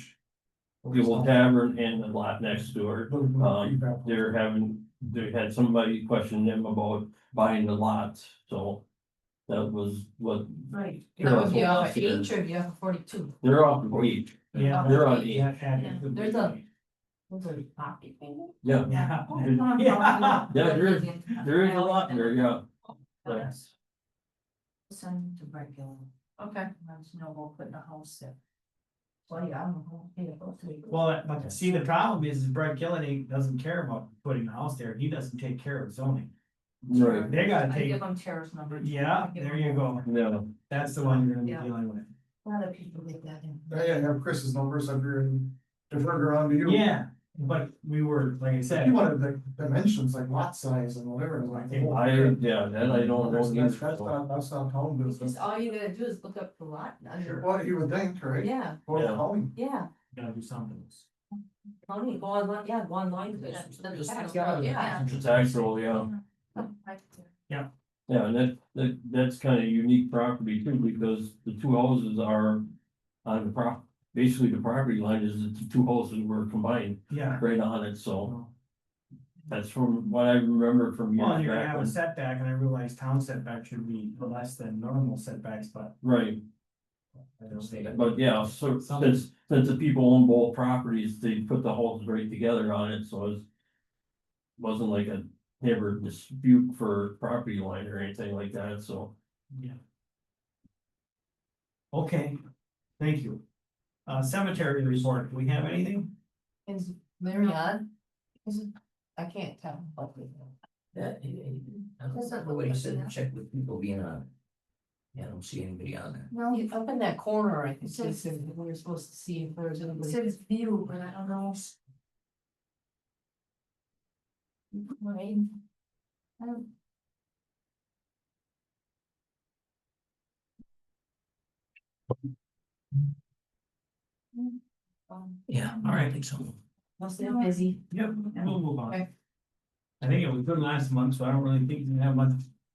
S6: the old tavern and the lot next to it. They had somebody question them about buying the lot, so that was what,
S5: Right.
S6: Yeah.
S5: That would be off of H or be off of 42.
S6: they're off the H.
S1: Yeah.
S6: They're on E.
S5: There's a pocket maybe?
S6: Yeah,
S1: Yeah.
S5: Yeah.
S6: there is a lot there, yeah. That's-
S2: Send to Brett Gill.
S5: Okay.
S2: There's no more putting a house there. Well, yeah, I don't know. Maybe it'll take-
S1: Well, but see, the problem is Brett Gillen doesn't care about putting a house there, he doesn't take care of zoning.
S6: Right,
S1: They gotta
S2: I
S1: take,
S2: give them terrace numbers.
S1: yeah, there you go,
S6: no,
S1: that's the one you're gonna be
S2: Yeah.
S1: dealing with.
S2: A lot of people get that in.
S4: I have Chris's numbers up here and defer her on to you.
S1: Yeah, but we were, like I said.
S4: You wanted the dimensions, like lot size and whatever, and like.
S6: yeah, that I don't know.
S4: That's not town business.
S2: Just all you gotta do is look up the lot under.
S4: What you would think, right?
S2: Yeah,
S4: Or
S6: Yeah.
S4: county.
S2: yeah,
S1: Gotta do something.
S2: County, go online, yeah, go online. Yeah.
S6: It's actual, yeah,
S2: Yeah.
S6: yeah, and that's kind of unique property too, because the two houses are on the basically the property line is the two houses were combined
S1: Yeah.
S6: right on it, so. That's from what I remember from
S1: Well,
S6: years
S1: you're gonna
S6: back
S1: have a
S6: when,
S1: setback, and I realize town setback should be less than normal setbacks, but.
S6: right,
S1: I don't think that-
S6: but yeah, so since the people own both properties, they put the houses right together on it, so it wasn't like a never dispute for property line or anything like that, so.
S1: Yeah. Okay, thank you. Cemetery report, do we have anything?
S2: Is Marianne? Is it, I can't tell.
S3: That, that's not the way you said, check with people being on. Yeah, I don't see anybody on there.
S2: No, up in that corner, I think, it says that we were supposed to see if there's anybody. It says view, but I don't know. Right.
S3: Yeah, all right, I think so.
S2: Must have been busy.
S1: Yep, we'll move on.
S2: Okay.
S1: I think it was good last month, so I don't really think we have much.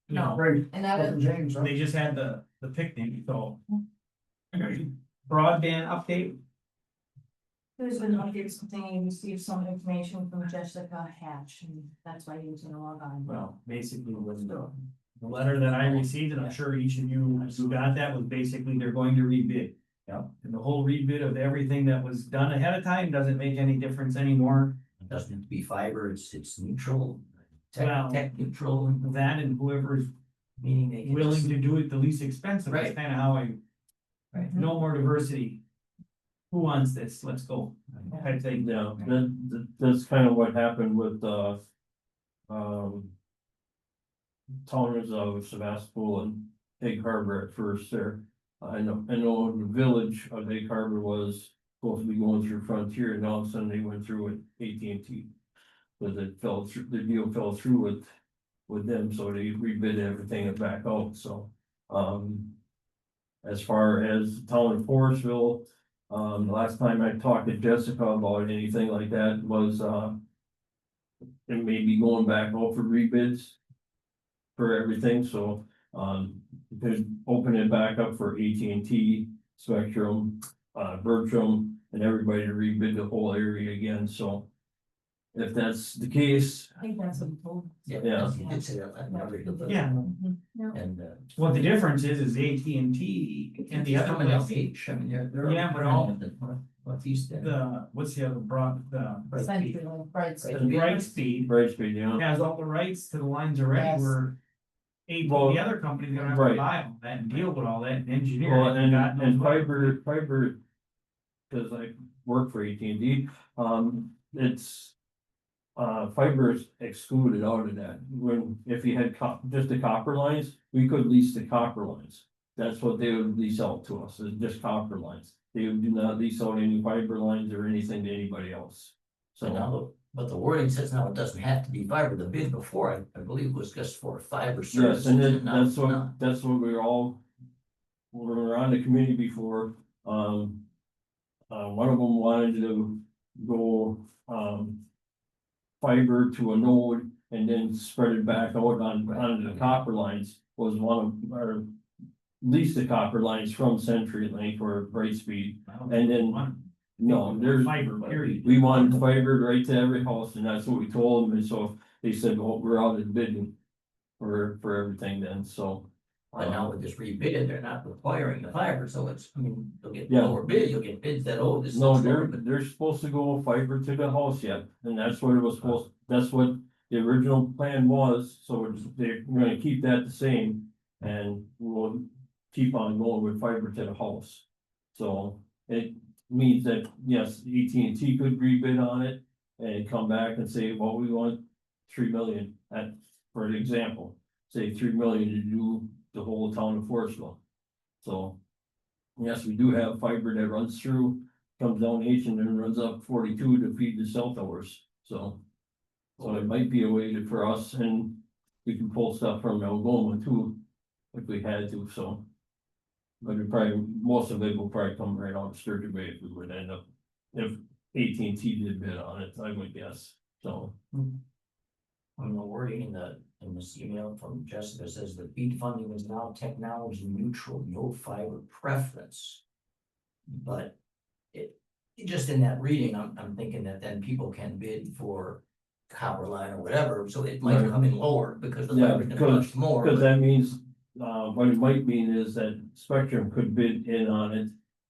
S1: You
S2: No.
S1: know,
S4: Right,
S2: And that
S4: Uncle
S2: is,
S4: James, huh?
S1: they just had the picnic, so. Broadband update,
S2: there's been updates, something, I received some information from Jessica Hatch, and that's why he was gonna log on.
S1: well, basically was the letter that I received, and I'm sure each of you who got that was basically they're going to rebid. Yep, and the whole rebid of everything that was done ahead of time doesn't make any difference anymore.
S3: It doesn't have to be fiber, it's neutral,
S1: Well,
S3: tech neutral,
S1: That and whoever's
S3: meaning they can
S1: willing
S3: just-
S1: to do it the least expensive, that's
S3: Right.
S1: kind of how I,
S3: Right.
S1: no more diversity. Who wants this, let's go, type thing.
S6: Yeah, that's kind of what happened with, towns of Sebastopol and Egg Harbor at first there. I know the village of Egg Harbor was supposed to be going through Frontier, and all of a sudden they went through with AT&T. But it fell through, the deal fell through with them, so they rebid everything back out, so, as far as the town of Forestville, the last time I talked to Jessica about anything like that was, it may be going back out for rebids for everything, so, you could open it back up for AT&T, Spectrum, Bertram, and everybody to rebid the whole area again, so. If that's the case,
S2: I think that's what he told. us.
S6: Yeah.
S3: You did say that, I never did that.
S1: Yeah,
S3: And,
S1: what the difference is AT&T and the other
S3: coming out
S1: place,
S3: H, I mean, they're.
S1: Yeah, but all-
S3: What these.
S1: what's the other
S2: Central, right, so-
S1: Brightspeed
S6: Brightspeed, yeah,
S1: has all the rights to the lines already,
S2: Yes.
S1: where
S6: Well,
S1: the other company's gonna have to
S6: right.
S1: buy all that and deal with all that and engineer
S6: well,
S1: it, and God knows
S6: and
S1: what.
S6: fiber, cause like, work for AT&T, it's. Fiber is excluded out of that, when, if you had just the copper lines, we could lease the copper lines. That's what they would lease out to us, is just copper lines, they do not lease out any fiber lines or anything to anybody else.
S3: So
S6: So,
S3: now, but the wording says now it doesn't have to be fiber, the bid before, I believe was just for fiber
S6: yes,
S3: services.
S6: and then
S3: now
S6: that's
S3: it's
S6: what,
S3: not.
S6: that's what we were all. We were on the committee before, one of them wanted to go, fiber to a node and then spread it back out onto the copper lines, was one of our. Lease the copper lines from CenturyLink or Brightspeed, and then, no, there's.
S1: Fiber, period.
S6: We want fiber right to every house, and that's what we told them, and so they said, well, we're out of bidding. For everything then, so.
S3: But now with this rebid, they're not requiring the fiber, so it's, I mean, you'll get
S6: Yeah.
S3: lower bid, you'll get bids that, oh, this.
S6: No,
S3: looks
S6: they're,
S3: lower, but
S6: they're supposed to go fiber to the house yet, and that's what it was supposed, that's what the original plan was, so they're gonna keep that the same. And we'll keep on going with fiber to the house. So it means that, yes, AT&T could rebid on it and come back and say, well, we want 3 million at, for an example, say 3 million to do the whole town of Forestville. So, yes, we do have fiber that runs through, comes down H and then runs up 42 to feed the cell towers, so. So it might be a way to, for us, and we can pull stuff from Algoma too, if we had to, so. But it probably, most of it will probably come right out of Sturgeon Bay if we would end up, if AT&T did bid on it, I would guess, so.
S3: on the wording in this email from Jessica says that BEAD funding is now technology neutral, no fiber preference. But just in that reading, I'm thinking that then people can bid for copper line or whatever, so it might
S6: Right.
S3: come in lower because the
S6: Yeah,
S3: fiber's gonna cost more.
S6: Cause
S3: but-
S6: that means, what it might mean is that Spectrum could bid in on it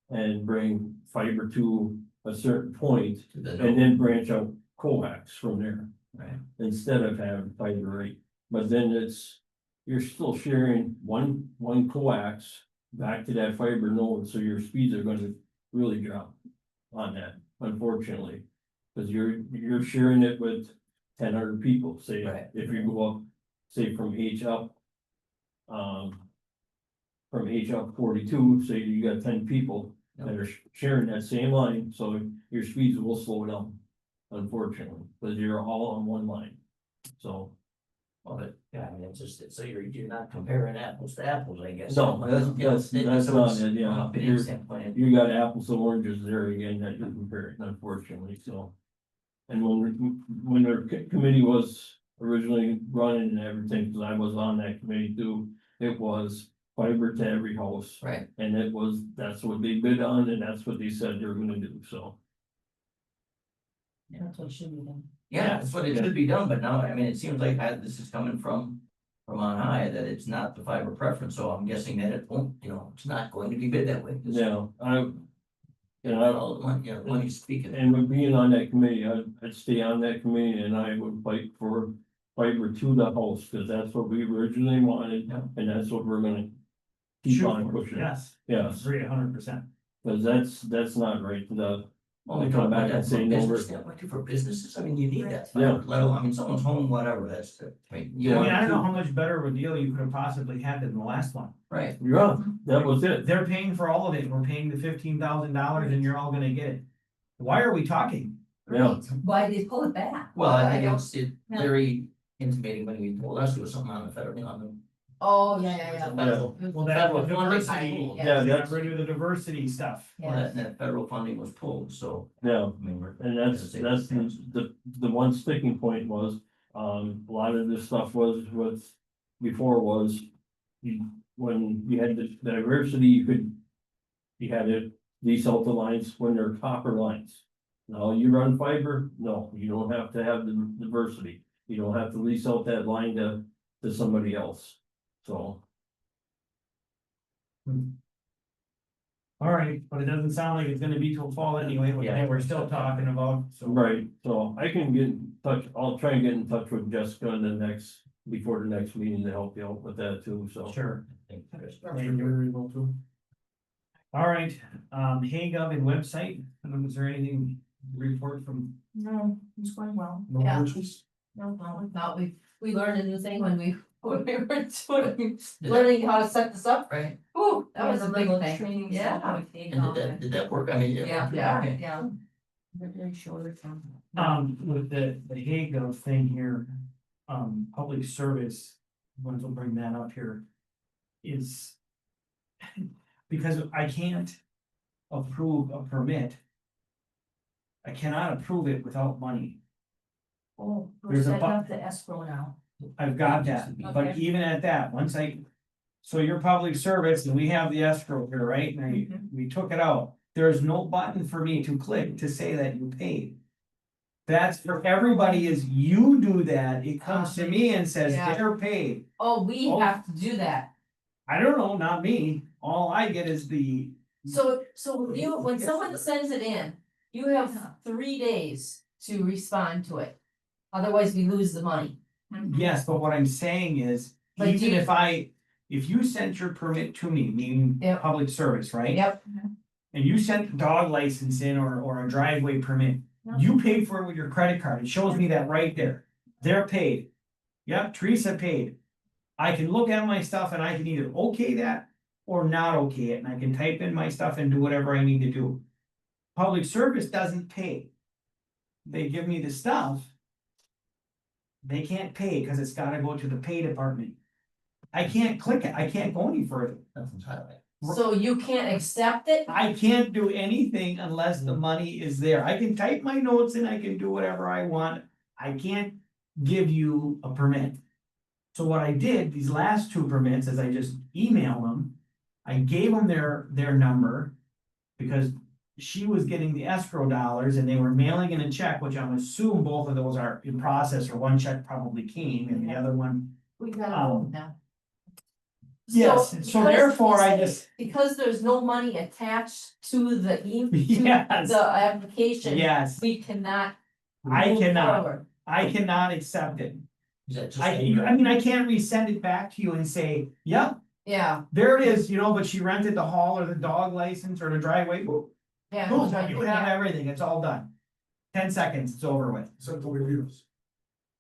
S6: and bring fiber to a certain point
S3: to the
S6: and then branch out coax from there.
S3: Right.
S6: Instead of having fiber rate, but then it's, you're still sharing one coax back to that fiber node, so your speeds are gonna really drop on that, unfortunately. Cause you're sharing it with 10 other people, say,
S3: Right.
S6: if you go up, say from H up. From H up 42, say you got 10 people that are sharing that same line, so your speeds will slow down. Unfortunately, because you're all on one line, so.
S3: Well, but, yeah, I mean, it's just, so you're not comparing apples to apples, I guess.
S6: No, that's not it, yeah.
S3: From a bidding standpoint,
S6: You got apples and oranges there again that you're comparing, unfortunately, so. And when the committee was originally running and everything, because I was on that committee too, it was fiber to every house.
S3: right,
S6: And that's what they bid on, and that's what they said they were gonna do, so.
S5: That's what should be done.
S3: yeah, that's what it should be done, but now, I mean, it seems like this is coming from on high, that it's not the fiber preference, so I'm guessing that it won't, it's not going to be bid that way. 'cause
S6: Yeah,
S3: all the money, money's speaking.
S6: and with being on that committee, I'd stay on that committee and I would fight for fiber to the house, because that's what we originally wanted,
S3: Yeah.
S6: and that's what we're gonna keep
S1: Shoot
S6: on
S1: for it,
S6: pushing.
S1: yes,
S6: Yes,
S1: agree 100%.
S6: because that's not right,
S3: Only
S6: come
S3: come
S6: back
S3: back
S6: and
S3: and
S6: say
S3: say
S6: no,
S3: no.
S6: we're-
S3: For businesses, I mean, you need that.
S6: Yeah.
S3: Let alone, I mean, someone's home, whatever, that's, I mean. you
S1: I mean,
S3: want
S1: I don't know
S3: to-
S1: how much better of a deal you could have possibly had than the last one.
S3: Right,
S6: yeah, that was it.
S1: They're paying for all of it, we're paying the $15,000 and you're all gonna get it. Why are we talking?
S6: Yeah.
S5: Why did they pull it back?
S3: well, I think
S5: don't-
S3: it's very intimating when we told us there was something on the federal, on the.
S5: Oh, yeah.
S3: Federal-
S1: Well, that was
S3: Federal funding.
S1: diversity,
S6: Yeah,
S1: they got
S6: that's,
S1: rid of the diversity stuff.
S3: Well, that federal funding was pulled, so,
S6: yeah,
S3: I mean, we're.
S6: and that's the one sticking point was, a lot of this stuff was, before was. When you had the diversity, you had to lease out the lines when they're copper lines. Now you run fiber, no, you don't have to have the diversity, you don't have to lease out that line to somebody else, so.
S1: All right, but it doesn't sound like it's gonna be till fall anyway, which
S3: Yeah.
S1: we're still talking about, so.
S6: Right, so I can get in touch, I'll try and get in touch with Jessica in before the next meeting to help you out with that too, so.
S1: Sure.
S3: I think there's-
S1: And you're able to. All right, HayGov and website, is there anything to report from?
S2: No, it's going well.
S4: No
S5: Yeah.
S4: purchase?
S5: No, we thought we learned a new thing when we were doing, learning how to set this up, right? Ooh, that was a big thing.
S2: Training.
S5: Yeah.
S3: And did that work? I mean.
S5: Yeah,
S3: okay.
S5: yeah. They're very short.
S1: With the HayGov thing here, public service, ones will bring that up here. Is. Because I can't approve a permit. I cannot approve it without money.
S2: Oh, we're
S1: There's a
S2: setting
S1: bu-
S2: up the escrow now.
S1: I've got that, but
S2: Okay.
S1: even at that, so your public service, and we have the escrow here, right? And we took it out. There's no button for me to click to say that you paid. That's for everybody is you do that, it comes to me and says
S5: Yeah.
S1: they're paid.
S5: Oh, we
S1: Oh.
S5: have to do that.
S1: I don't know, not me. All I get is the,
S5: So when someone sends it in, you have 3 days to respond to it. Otherwise, we lose the money.
S1: yes, but what I'm saying is,
S5: But
S1: even
S5: do-
S1: if you sent your permit to me, meaning
S5: Yep.
S1: public service, right?
S5: Yep,
S1: And you sent a dog license in or a driveway permit, you paid for it with your credit card, it shows me that right there. They're paid. Yep, Teresa paid. I can look at my stuff and I can either okay that or not okay it, and I can type in my stuff and do whatever I need to do. Public service doesn't pay. They give me the stuff. They can't pay because it's gotta go to the pay department. I can't click it, I can't go any further.
S3: Nothing's highlighted.
S5: so you can't accept it?
S1: I can't do anything unless the money is there. I can type my notes and I can do whatever I want. I can't give you a permit. So what I did, these last two permits, is I just emailed them. I gave them their number. Because she was getting the escrow dollars and they were mailing in a check, which I'm assuming both of those are in process, or one check probably came and the other one.
S5: We gotta
S1: Um,
S5: vote now.
S1: Yes, so
S5: because-
S1: therefore I just,
S5: Because there's no money attached to the
S1: Yes.
S5: the application.
S1: yes,
S5: We cannot.
S1: I
S5: move
S1: cannot,
S5: forward.
S1: I cannot accept it.
S3: Is that just?
S1: I mean, I can't resend it back to you and say, yep,
S5: Yeah,
S1: there it is, but she rented the hall or the dog license or the driveway, boom,
S5: yeah.
S1: boom,
S5: that's right,
S1: you have
S5: yeah.
S1: everything, it's all done. 10 seconds, it's over with.
S4: Except the reviews.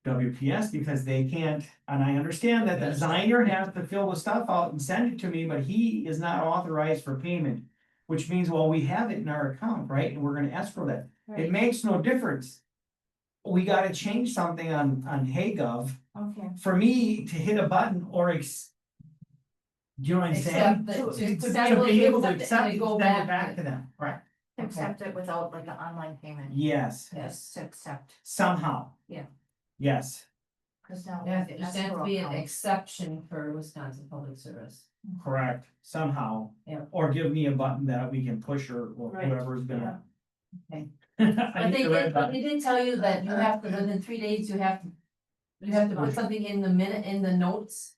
S1: WPS because they can't, and I understand that the designer has to fill the stuff out and send it to me, but he is not authorized for payment. Which means, well, we have it in our account, right, and we're gonna escrow that, it
S2: Right,
S1: makes no difference. We gotta change something on HayGov
S2: okay.
S1: for me to hit a button or do you know what I'm saying?
S5: Accept it,
S1: To
S5: accept it,
S1: be able to
S5: accept it,
S1: accept
S5: and
S1: it,
S5: go
S1: send it
S5: back
S1: back
S5: to
S1: to them, right,
S2: Accept it without like an online payment.
S1: yes,
S5: Yes.
S2: To accept,
S1: somehow.
S2: Yeah.
S1: Yes,
S2: cause now.
S5: Yeah,
S2: the
S5: there's has to
S2: escrow
S5: be an
S2: account.
S5: exception for Wisconsin Public Service.
S1: correct, somehow.
S5: Yeah.
S1: Or give me a button that we can push or
S2: Right,
S1: whoever's gonna.
S5: Okay.
S1: I
S5: But
S1: need
S5: they
S1: the red
S5: did,
S1: button.
S5: they did tell you that you have to, within 3 days, you have to put something in the minute, in the notes.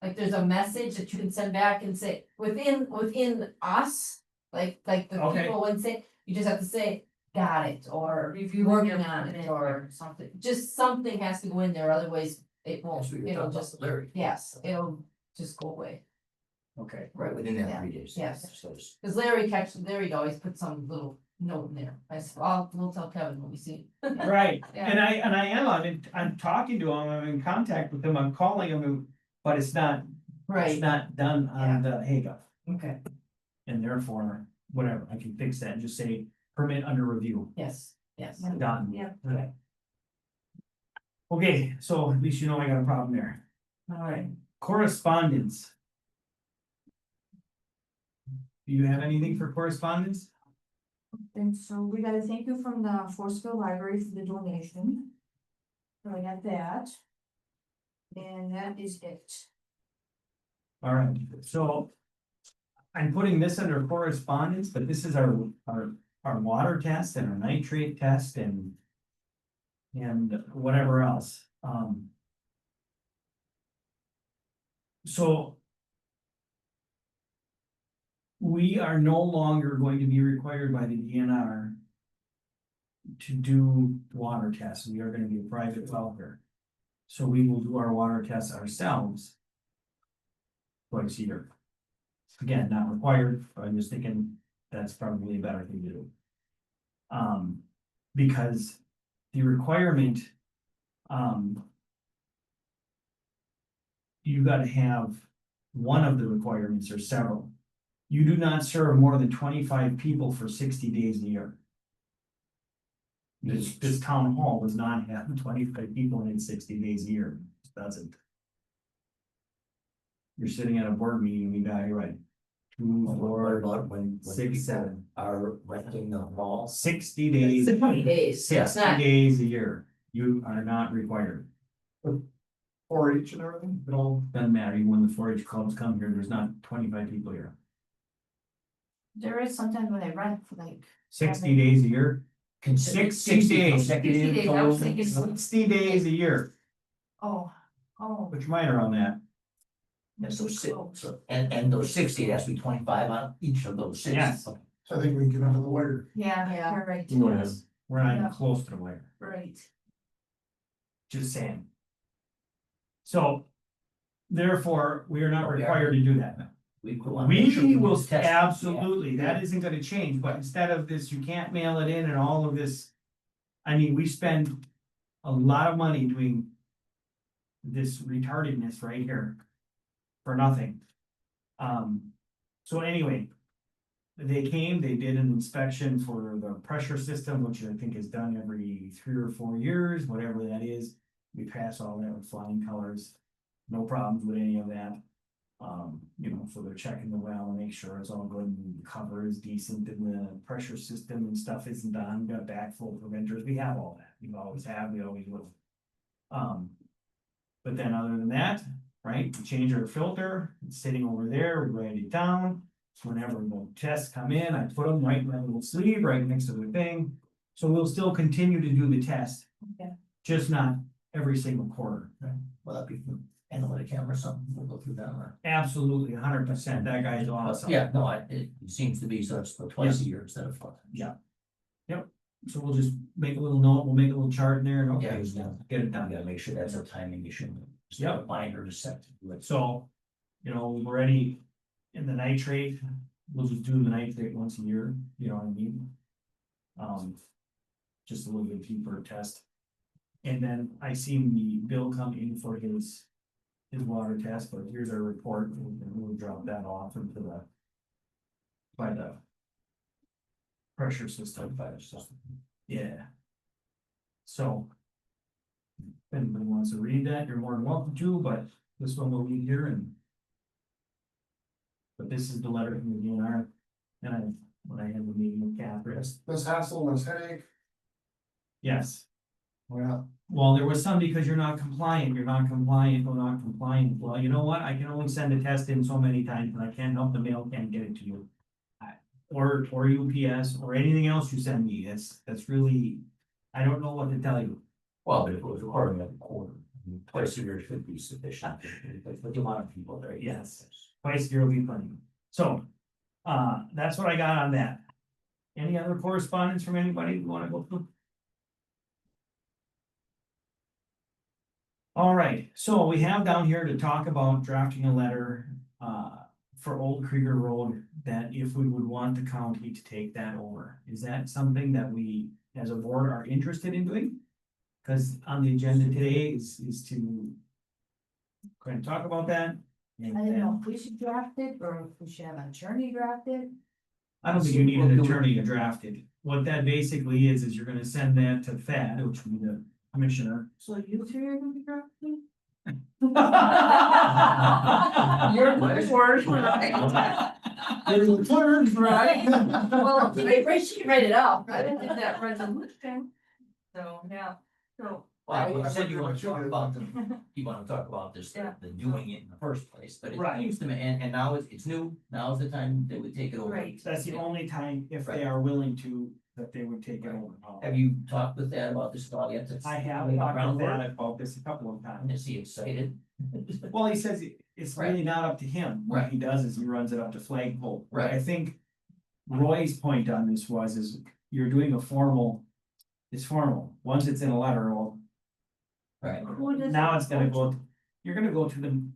S5: Like there's a message that you can send back and say, within us, like the
S1: Okay.
S5: people would say, you just have to say, got it, or
S2: Reviewing
S5: working
S2: your
S5: on it,
S2: permit
S5: or
S2: something.
S5: just something has to go in there, otherwise it won't,
S3: That's what you're
S5: it'll
S3: talking
S5: just,
S3: about, Larry,
S5: yes, it'll just go away.
S1: Okay,
S3: right, within that
S5: Yeah,
S3: 3 days.
S5: yes.
S3: So it's-
S5: Cause Larry'd always put some little note in there, we'll tell Kevin when we see.
S1: right,
S5: Yeah.
S1: and I'm talking to him, I'm in contact with him, I'm calling him, but it's not done on the HayGov.
S5: Okay,
S1: And therefore, whatever, I can fix that and just say permit under review,
S5: yes,
S1: done.
S2: Yeah.
S5: okay,
S1: Okay, so at least you know I got a problem there.
S5: alright.
S1: Correspondence. Do you have anything for correspondence?
S2: And so we got a thank you from the Forestville Library for the donation. So I got that. And that is it.
S1: All right, so. I'm putting this under correspondence, but this is our water test and our nitrate test and. And whatever else, So. We are no longer going to be required by the DNR. To do water tests, we are gonna be a private welfare. So we will do our water tests ourselves. Twice a year. Again, not required, but I'm just thinking that's probably a better thing to do. Because the requirement, you gotta have one of the requirements or several. You do not serve more than 25 people for 60 days a year. This town hall does not have 25 people in it 60 days a year, it doesn't. You're sitting at a board meeting, we got, you're right. 2,
S3: What
S1: 4,
S3: about when
S1: 6,
S3: people
S1: 7,
S3: are renting the hall?
S1: 60 days.
S5: days, so it's
S1: 60
S5: not,
S1: days a year, you are not required.
S4: 4-H and everything, it all,
S1: Doesn't matter, even when the 4-H clubs come here, there's not 25 people here.
S5: there is sometimes when they rent, like,
S1: 60 days a year, 60 days.
S5: 60 days, I was thinking,
S1: 60 days a year,
S5: oh,
S1: put your mind around that.
S3: And so and those 60, it has to be 25 on each of those 60.
S1: Yes.
S4: so I think we can get under the wire.
S5: yeah, you're right.
S6: Yeah.
S1: We're not even
S5: Yeah.
S1: close to the wire,
S5: Right.
S1: just saying. So, therefore, we are not
S3: We are.
S1: required to do that.
S3: We wanna make sure
S1: We will,
S3: test it.
S1: absolutely, that isn't gonna change, but instead of this, you can't mail it in and all of this. I mean, we spend a lot of money doing this retardedness right here for nothing. So anyway, they came, they did an inspection for the pressure system, which I think is done every 3 or 4 years, whatever that is. We pass all that with flying colors, no problems with any of that. You know, so they're checking the well and make sure it's all good and the cover is decent and the pressure system and stuff isn't done, got backflow preventers, we have all that, we always have, we always will. But then other than that, right, we change our filter, it's sitting over there, we write it down. So whenever the tests come in, I put them right in my little sleeve, right next to the thing. So we'll still continue to do the test.
S5: Okay.
S1: Just not every single quarter.
S3: Will that be from analytic camera or something? We'll go through that or.
S1: Absolutely, 100%, that guy is awesome.
S3: Yeah, no, it seems to be, so it's twice a year instead of 4 times.
S1: Yeah. So we'll just make a little note, we'll make a little chart in there and
S3: Yeah,
S1: okay,
S3: yeah.
S1: get it
S3: You
S1: done.
S3: gotta make sure that's a timing issue. Just a
S1: Yep.
S3: reminder to set to do it.
S1: So, you know, we're already in the nitrate, we'll just do the nitrate once a year, you know what I mean? Just a little bit deeper test. And then I seen the bill come in for his water test, but here's our report, and we'll drop that off into the by the pressure system. Yeah. So. If anybody wants to read that, you're more than welcome to, but this one will be here and. But this is the letter from the DNR, and when I had the meeting with Catherine,
S4: This hassle, this headache,
S1: yes.
S4: well,
S1: Well, there was some because you're not compliant, well, you know what, I can only send a test in so many times, but I can't help the mail can't get it to you. Or UPS, or anything else you send me, that's really, I don't know what to tell you.
S3: Well, but if it was recording every quarter, twice a year should be sufficient. With the amount of people there.
S1: Yes. Twice a year will be plenty. So, that's what I got on that. Any other correspondence from anybody you wanna go through? All right, so we have down here to talk about drafting a letter, for Old Krieger Road, that if we would want the county to take that over. Is that something that we, as a board, are interested in doing? Cause on the agenda today is to kind of talk about that.
S2: I don't know if we should draft it or if we should have an attorney draft it.
S1: I don't think you need an attorney to draft it. What that basically is you're gonna send that to Thad, which would be the commissioner.
S2: So you three are gonna be drafting?
S5: Your words, right?
S4: there's the clerk,
S5: Right. Well, I should write it out, I didn't do that resolution. So, yeah, so.
S3: Well, you
S4: I
S3: said you want to
S4: think
S3: talk
S4: we
S3: about you want to talk about this,
S2: Yeah.
S3: the doing it in the first place, but it
S1: Right.
S3: seems to me, and now it's new, now's the time they would take it over.
S2: Right.
S1: That's the only time, if they are willing to, that they would take it over.
S3: Have you talked with Dad about this at all yet?
S1: I have talked with Thad about this a couple of times.
S3: Is he excited?
S1: Well, he says it's really not up to him. What
S3: Right.
S1: he does is he runs it up to flagpole.
S3: Right.
S1: I think Roy's point on this is you're doing a formal, it's formal. Once it's in a letter, well,
S3: Right.
S2: Who does
S1: now
S2: it
S1: it's gonna
S2: go
S1: go, you're gonna go to them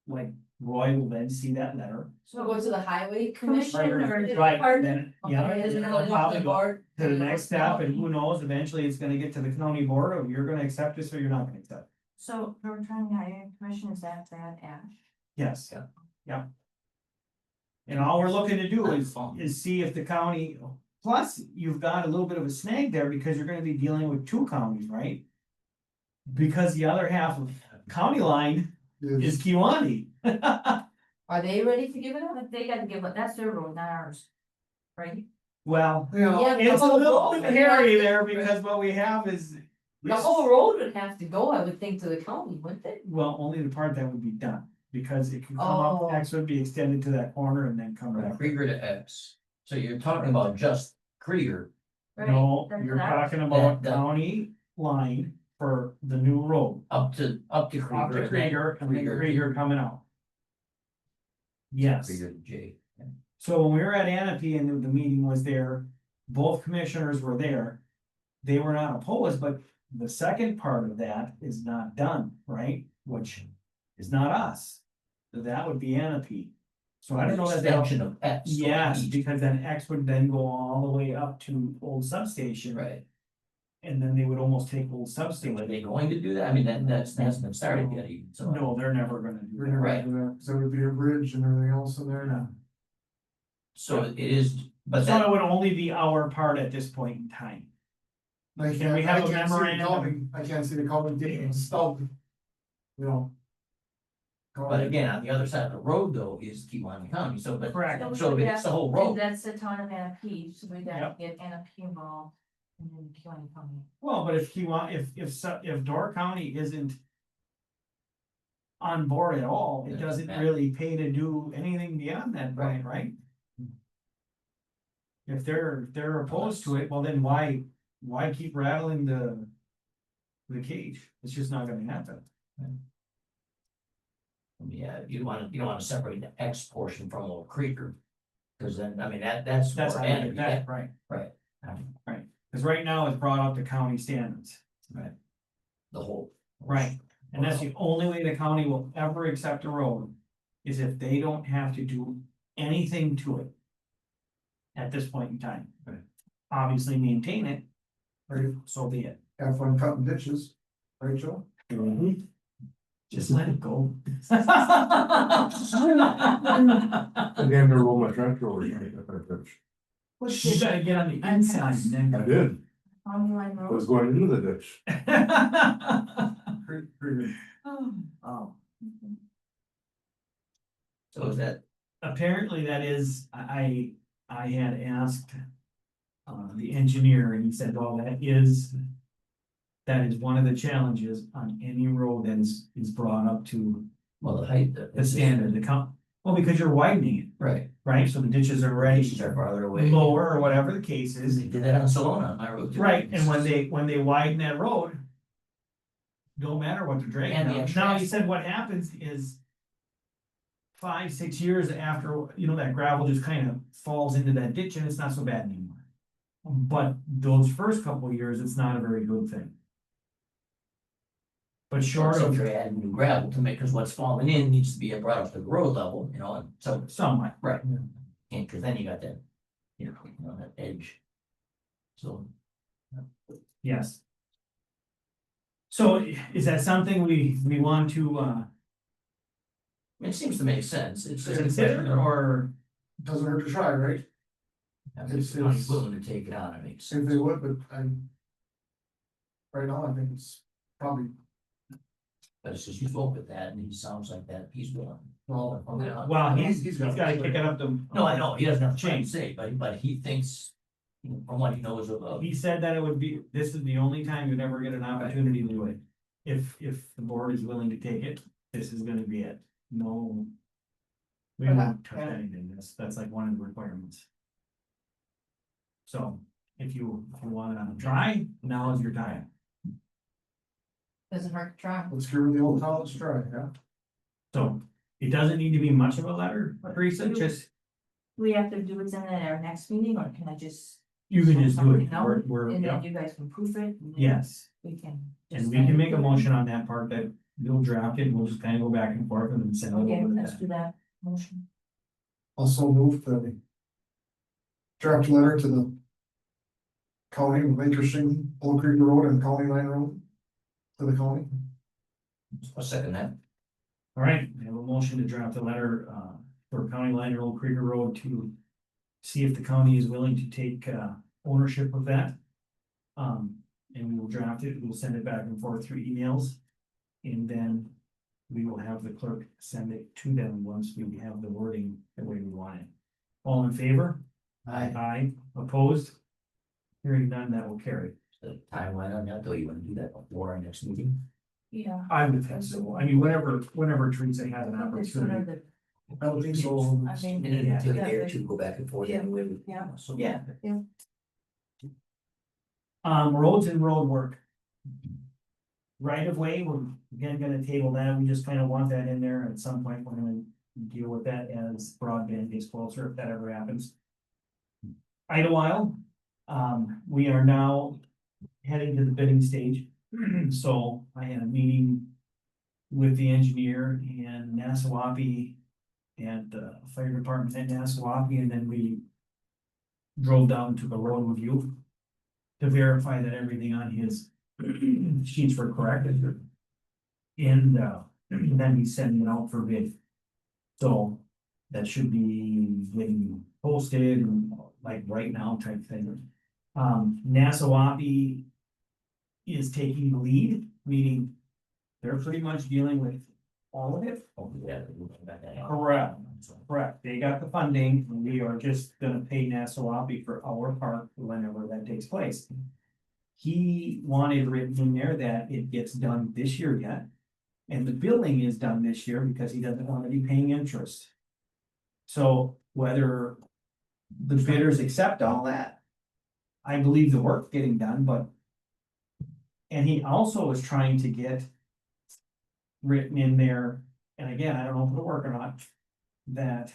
S1: like Roy will then see that letter.
S5: So go to the highway
S2: Commissioner
S5: commission or?
S1: Right, then, yeah,
S5: Okay, is it
S1: it'll
S5: going to
S1: probably
S5: the
S1: go
S5: board?
S1: to the next step, and who knows, eventually it's gonna get to the county board, or you're gonna accept this or you're not gonna accept.
S2: So North County Highway Commission, is that Ash?
S1: Yes.
S3: Yeah.
S1: Yeah. And all we're looking to do is see if the county, plus you've got a little bit of a snag there because you're gonna be dealing with two counties, right? Because the other half of county line is Kiwanee.
S5: Are they ready to give it up?
S2: But they gotta give it, that's their road, not ours. Right?
S1: Well,
S5: Yeah, the
S1: it's a
S5: whole
S1: little
S5: road
S1: bit
S5: would
S1: hairy
S5: have-
S1: there because what we have is.
S5: The whole road would have to go, I would think, to the county, wouldn't it?
S1: Well, only the part that would be done, because it can come up,
S5: Oh.
S1: X would be extended to that corner and then come
S3: From
S1: back.
S3: Krieger to X. So you're talking about just Krieger,
S2: Right,
S1: No,
S2: that's
S1: you're
S2: ours.
S1: talking about
S3: That-
S1: county line for the new road.
S3: up to Krieger.
S1: Up to Krieger, and then
S3: Krieger.
S1: Krieger coming out. Yes,
S3: Krieger to J.
S1: so when we were at Anapee and the meeting was there, both commissioners were there. They were not opposed, but the second part of that is not done, right? Which is not us. That would be Anapee. So I don't know that.
S3: Extension of X. going
S1: Yes,
S3: east.
S1: because then X would then go all the way up to old substation.
S3: Right.
S1: And then they would almost take old
S3: So
S1: substation.
S3: are they going to do that? I mean, that's hasn't been started yet even, so.
S1: No, they're never gonna do
S4: We're
S1: that.
S4: never
S3: Right.
S4: gonna do that, 'cause there would be a bridge and everything else in there.
S1: No.
S3: So it is, but
S1: So it
S3: that,
S1: would only be our part at this point in time.
S4: I
S1: Can we have a
S4: can't see the
S1: memorandum?
S4: county- I can't see the county getting a stub. You know.
S3: but again, on the other side of the road though is Kiwanee County, so but.
S1: Correct.
S3: So it's the whole
S2: And
S3: road.
S2: that's the town of Anapee, so we gotta
S1: Yep.
S2: get Anapee involved and then County County.
S1: Well, but if if Door County isn't on board at all, it
S3: Doesn't
S1: doesn't
S3: matter.
S1: really pay to do anything beyond that point, right? If they're opposed to it, well then why keep rattling the cage? It's just not gonna happen.
S3: Yeah, you don't wanna separate the X portion from Old Krieger. Cause then, I mean, that's.
S1: That's how
S3: more
S1: you
S3: energy,
S1: get that, right?
S3: Right.
S1: Cause right now it's brought up to county standards.
S3: The whole.
S1: Right. And that's the only way the county will ever accept a road, is if they don't have to do anything to it. At this point in time.
S3: Right.
S1: Obviously maintain it, or so be it.
S4: Have fun cutting ditches, right, Joe?
S1: Just let it go.
S7: I damn near rolled my tractor over here.
S1: You gotta get on the inside and
S7: I
S1: then.
S7: did,
S2: County line
S7: I was
S2: road.
S7: going into the ditch.
S1: Oh,
S3: So is that,
S1: apparently that is, I had asked. The engineer and he said, well, that is one of the challenges on any road that is brought up to
S3: well, the height.
S1: the standard, well, because you're widening it,
S3: Right.
S1: right? So the ditches are already
S3: Ditches are farther away.
S1: lower or whatever the case is.
S3: They did that on Solona, on my road. too.
S1: Right, and when they widen that road. Don't matter what they're dragging.
S3: And the
S1: Now,
S3: extra
S1: he
S3: asphalt.
S1: said what happens is. 5, 6 years after, that gravel just kind of falls into that ditch and it's not so bad anymore. But those first couple of years, it's not a very good thing. But short
S3: So
S1: of
S3: you're adding new gravel to make, cause what's falling in needs to be brought up to the road level, and so,
S1: somewhat,
S3: right. And cause then you got that, that edge. So,
S1: yes. So is that something we want to
S3: I mean, it seems to make sense, it's just.
S1: consider or?
S4: Doesn't hurt to try, right?
S3: I mean, if somebody's willing to take it on, it makes
S4: If
S3: sense.
S4: they would, but I'm. Right now, I think it's probably,
S3: But it's just you spoke with that, and he sounds like that, he's willing.
S4: well.
S1: Well, he's
S4: He's
S1: gotta kick it up to.
S3: No, I know, he doesn't have to
S1: Change.
S3: say, but he thinks, from what he knows of.
S1: He said that it would be, this is the only time you'd ever get an opportunity to do it. If the board is willing to take it, this is gonna be it. No. We won't touch anything, that's like one of the requirements. So, if you wanna try, now is your time.
S5: Doesn't hurt to try.
S4: Let's give her the old college try, yeah?
S1: So, it doesn't need to be much of a letter, Teresa, just,
S2: We have to do it in our next meeting, or can I just?
S1: you can just do
S2: Something
S1: it,
S2: else,
S1: we're,
S2: And
S1: yeah,
S2: then you guys can proof it. And then
S1: yes.
S2: We can.
S1: And we can make a motion on that part that you'll draft it, and we'll just kind of go back and forth and then send it
S2: Okay,
S1: over.
S2: let's do that motion.
S4: Also move the draft letter to the county of interesting Old Creek Road and County Line Road to the county.
S3: I'll second that.
S1: All right, we have a motion to draft a letter, for County Line Road, Krieger Road to see if the county is willing to take, ownership of that. And we will draft it, we'll send it back and forth through emails. And then we will have the clerk send it to them once we have the wording the way we want it. All in favor? Aye, opposed? Hearing none, that will carry.
S3: The timeline on that, though, you wanna do that before our next meeting?
S2: Yeah.
S1: I would think so, I mean, whenever Teresa has an
S2: I think it's sort of
S1: opportunity.
S2: the-
S4: I would think so.
S2: I mean,
S3: And then take a
S2: yeah,
S3: day or two, go back and forth
S2: Yeah.
S3: anyway.
S2: Yeah.
S3: So,
S1: Yeah.
S2: Yeah.
S1: Roads and road work. Right of way, we're again gonna table that, we just kind of want that in there, at some point, we're gonna deal with that as broadband gets closer, if that ever happens. Idlewild, we are now heading to the bidding stage, so I had a meeting with the engineer and Nassawapi and the fire department at Nassawapi, and then we drove down to the road review to verify that everything on his sheets were correct. And then he's sending it out for bid. So that should be getting posted and like right now type thing. Nassawapi is taking the lead, meaning they're pretty much dealing with all of it.
S3: Oh, yeah. we'll go back and-
S1: Correct. Correct, they got the funding, and we are just gonna pay Nassawapi for our part whenever that takes place. He wanted written in there that it gets done this year yet. And the billing is done this year because he doesn't want to be paying interest. So whether the bidders accept all that, I believe the work's getting done, but. And he also is trying to get written in there, and again, I don't know if it'll work or not, that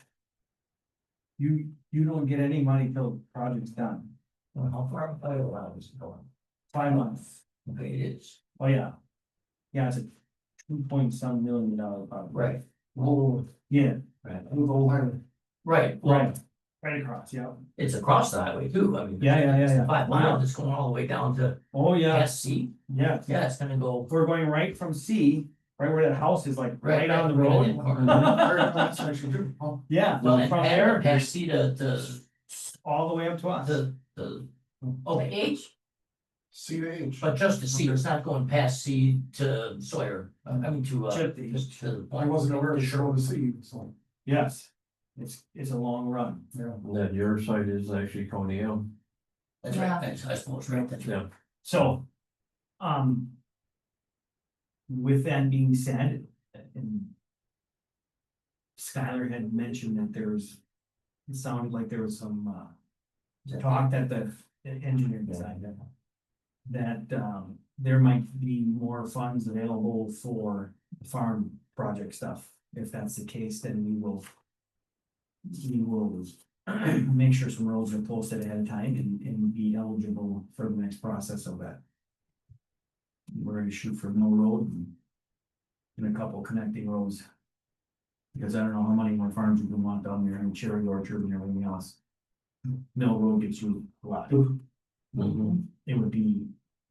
S1: you don't get any money till the project's done.
S3: Well, how far of a Idlewild is it going?
S1: 5 months.
S3: Okay, it is.
S1: Oh, yeah. Yeah, it's a $2.some million project.
S3: Right.
S4: Oh,
S1: Yeah,
S3: Right.
S4: with old highway.
S3: Right, well,
S1: right across, yeah.
S3: it's across the highway too, I mean.
S1: Yeah.
S3: it's 5 miles, it's going all the way down to
S1: Oh, yeah,
S3: past C,
S1: yeah.
S3: yeah, it's gonna go.
S1: We're going right from C, right where that house is, like, right on the
S3: right in
S1: road.
S3: corner.
S4: Very flat section too. Oh,
S1: Yeah,
S3: Well, and
S1: from there,
S3: past C to,
S1: all the way up to us.
S3: okay, H,
S4: C to H.
S3: but just to C, it's not going past C to Sawyer, I mean to,
S1: Chip,
S3: just to the
S4: I
S3: point.
S4: wasn't aware of the show to see, so,
S1: yes, it's a long run.
S4: yeah.
S6: And then your side is actually Coney M.
S3: That's right, I suppose, right, that's right.
S6: Yeah.
S1: So, with that being said, and Skylar had mentioned that it sounded like there was some, talk that the engineer decided that, there might be more funds available for farm project stuff. If that's the case, then we will make sure some roads are posted ahead of time and be eligible for the next process of that. We're gonna shoot for Mill Road and a couple connecting roads. Because I don't know how many more farms you can want down there, and Cherry Orchard and everything else. Mill Road gets you a lot.
S3: Mhm.
S1: It would be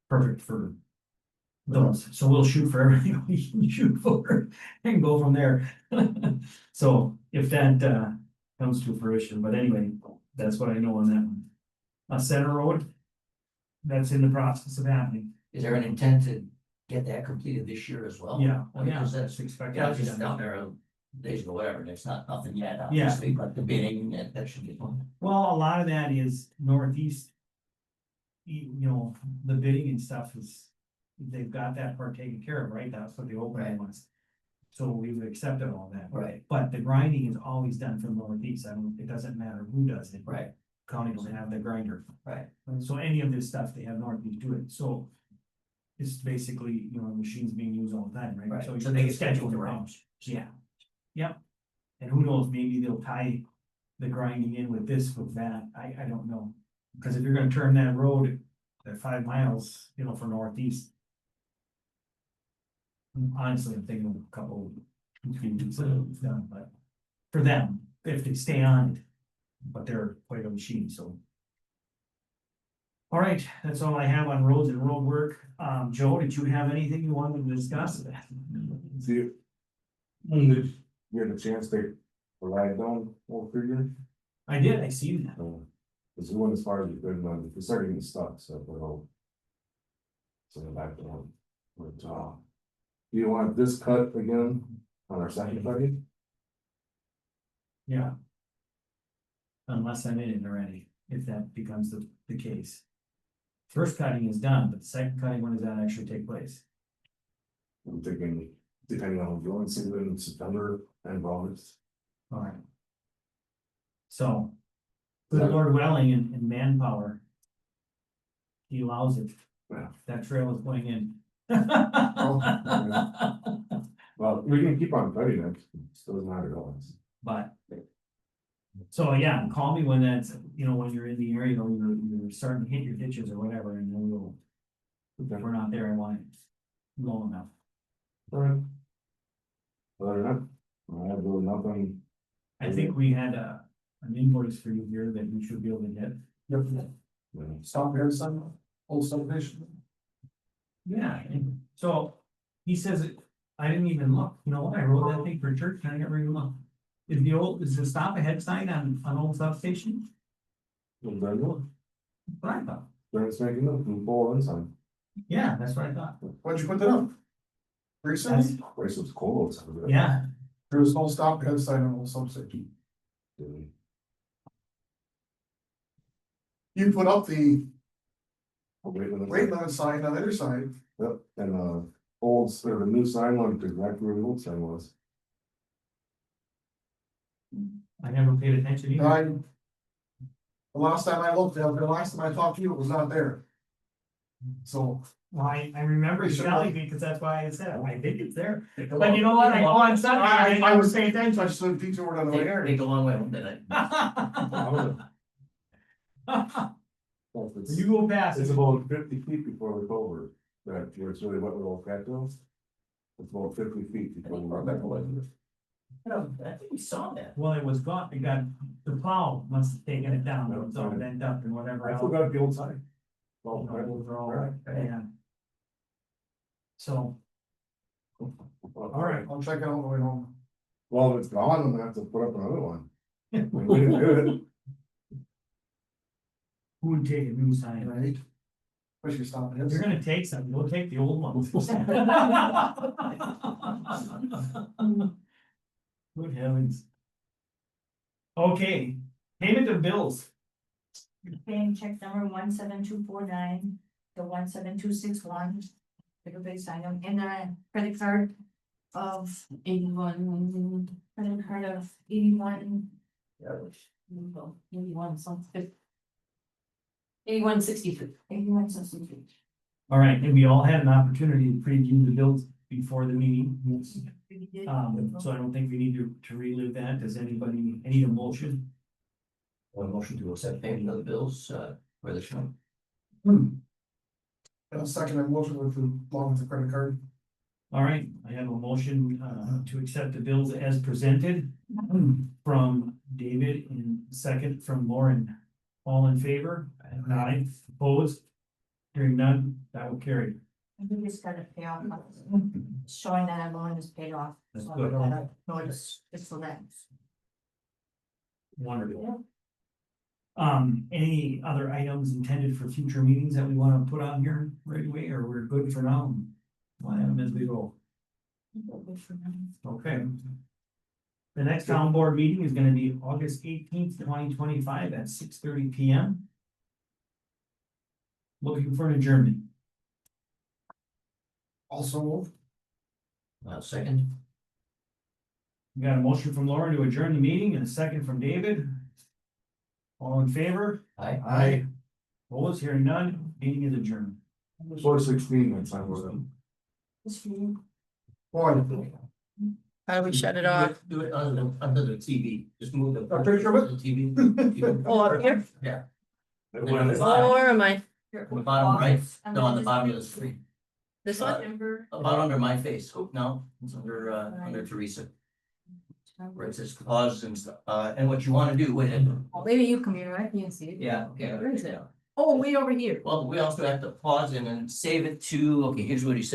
S1: perfect for those, so we'll shoot for everything we can shoot for and go from there. So if that comes to fruition, but anyway, that's what I know on that one. Center Road, that's in the process of happening.
S3: Is there an intent to get that completed this year as well?
S1: Yeah,
S3: I mean,
S1: yeah,
S3: because
S1: that's
S3: that's,
S1: expected.
S3: yeah, I
S1: to
S3: was
S1: be
S3: just
S1: done.
S3: down there days ago, whatever, and it's not nothing yet,
S1: Yeah.
S3: obviously, but the bidding, that should be fun.
S1: Well, a lot of that is northeast. You know, the bidding and stuff is, they've got that part taken care of, right? That's what the opening
S3: Right.
S1: was. So we've accepted all that.
S3: Right,
S1: But the grinding is always done from northeast. It doesn't matter who does it.
S3: right,
S1: County doesn't have the grinder.
S3: right.
S1: So any of this stuff, they have northeast do it. So it's basically, you know, machines being used all the time, right?
S3: Right,
S1: you
S3: so they
S1: can
S3: get scheduled
S1: it
S3: around.
S1: Yeah. Yep. And who knows, maybe they'll tie the grinding in with this, with that. I don't know. Because if you're gonna turn that road at 5 miles, you know, for northeast. Honestly, I'm thinking of a couple, 2 weeks done, but for them, if they stay on it. But they're quite a machine, so. All right, that's all I have on roads and road work. Joe, did you have anything you wanted to discuss?
S7: See, when did you had a chance to ride down old figure?
S1: I did, I seen that.
S7: Cause we went as far as we could, and we started getting stuck, so we're all. So back down, but, do you want this cut again on our second cutting?
S1: Yeah. Unless I'm in it already, if that becomes the case. First cutting is done, but the second cutting, when does that actually take place?
S7: I'm thinking, depending on growing season in September and August.
S1: All right. So, good Lord willing and manpower. He allows it.
S7: Yeah.
S1: That trail is going in.
S7: Well, we can keep on cutting it, still doesn't matter to us.
S1: But. So yeah, call me when that's, when you're in the area or you're starting to hit your ditches or whatever, and then we'll. If we're not there, I want it low enough.
S7: Alright. Other than that, I have really nothing.
S1: I think we had an invoice for you here that you should be able to get.
S4: Yep. Stop here, son, old subdivision.
S1: Yeah, so he says, I didn't even look, you know what, I wrote that thing for church and I never even looked. Is the stop ahead sign on old substation?
S7: What did I do?
S1: What I thought,
S7: Thanks, making them from full inside.
S1: yeah, that's what I thought.
S4: When'd you put that up? Recently?
S7: Place was cold outside.
S1: Yeah,
S4: There was no stop ahead sign on old substation. You put up the rate limit sign on the other side.
S7: Yep, and old, or the new sign one, exactly where the old sign was.
S1: I never paid attention either.
S4: The last time I looked, the last time I talked to you, it was not there. So.
S1: Well, I remember you telling me, because that's why I said, I think it's there, but you know what, I go on Sunday.
S4: I was paying attention, I just didn't teach you word on the way there.
S3: Take a long way, didn't
S1: You go past
S7: It's
S1: it.
S7: about 50 feet before the culvert, that where it's really wet with old cattails. It's about 50 feet before the.
S3: I think we saw that.
S1: Well, it was gone, the plow must have taken it down, it was all bent up and whatever
S7: I
S1: else.
S7: forgot the old sign.
S1: Those are all-
S7: Alright.
S1: Yeah. So, all right,
S4: I'll check it out on the way home.
S7: Well, if it's gone, I'm gonna have to put up another one. We didn't do it.
S1: who would take a new sign?
S4: Right? Especially stop ahead.
S1: If you're gonna take something, we'll take the old ones. Good heavens. Okay, payment of bills.
S2: Paying check number 17249 to 17261. Everybody sign them, and a credit card of 81, credit card of 81. 81 something. 8163. 8163.
S1: All right, and we all had an opportunity to preview the bills before the meeting.
S2: We did.
S1: So I don't think we need to relive that. Does anybody, any emotion?
S3: One motion to accept payment of the bills, for the show.
S4: And a second, I motion with along with the credit card.
S1: All right, I have a motion to accept the bills as presented from David and second from Lauren. All in favor? Aye. Opposed? Hearing none, that will carry.
S2: We just gotta pay off, showing that our loan is paid off.
S1: That's
S2: So
S1: good.
S2: we gotta notice, just so that.
S1: Wonderful. Any other items intended for future meetings that we want to put on here right away, or we're good for now? Why them as we go? Okay. The next town board meeting is gonna be August 18th, 2025 at 6:30 PM. Looking for an adjournment.
S4: Also move.
S3: Second.
S1: We got a motion from Lauren to adjourn the meeting and a second from David. All in favor?
S3: Aye.
S1: Opposed? Hearing none, meeting is adjourned.
S7: 416, that's time with them.
S4: Boy,
S8: How do we shut it off?
S3: Do it under the TV, just move the.
S4: A picture of it?
S3: The TV.
S8: Oh, up here?
S3: Yeah.
S7: It went-
S8: Oh, where am I?
S3: On the bottom right, no, on the bottom of the screen.
S8: This
S3: Uh,
S8: one?
S3: About under my face. Oh, no, it's under Teresa. Where it says clauses and stuff. And what you wanna do with it.
S8: Maybe you come here, I can't see it.
S3: Yeah, okay.
S8: Where is it? Oh, way over here.
S3: Well, we also have to pause and then save it to, okay, here's what he said.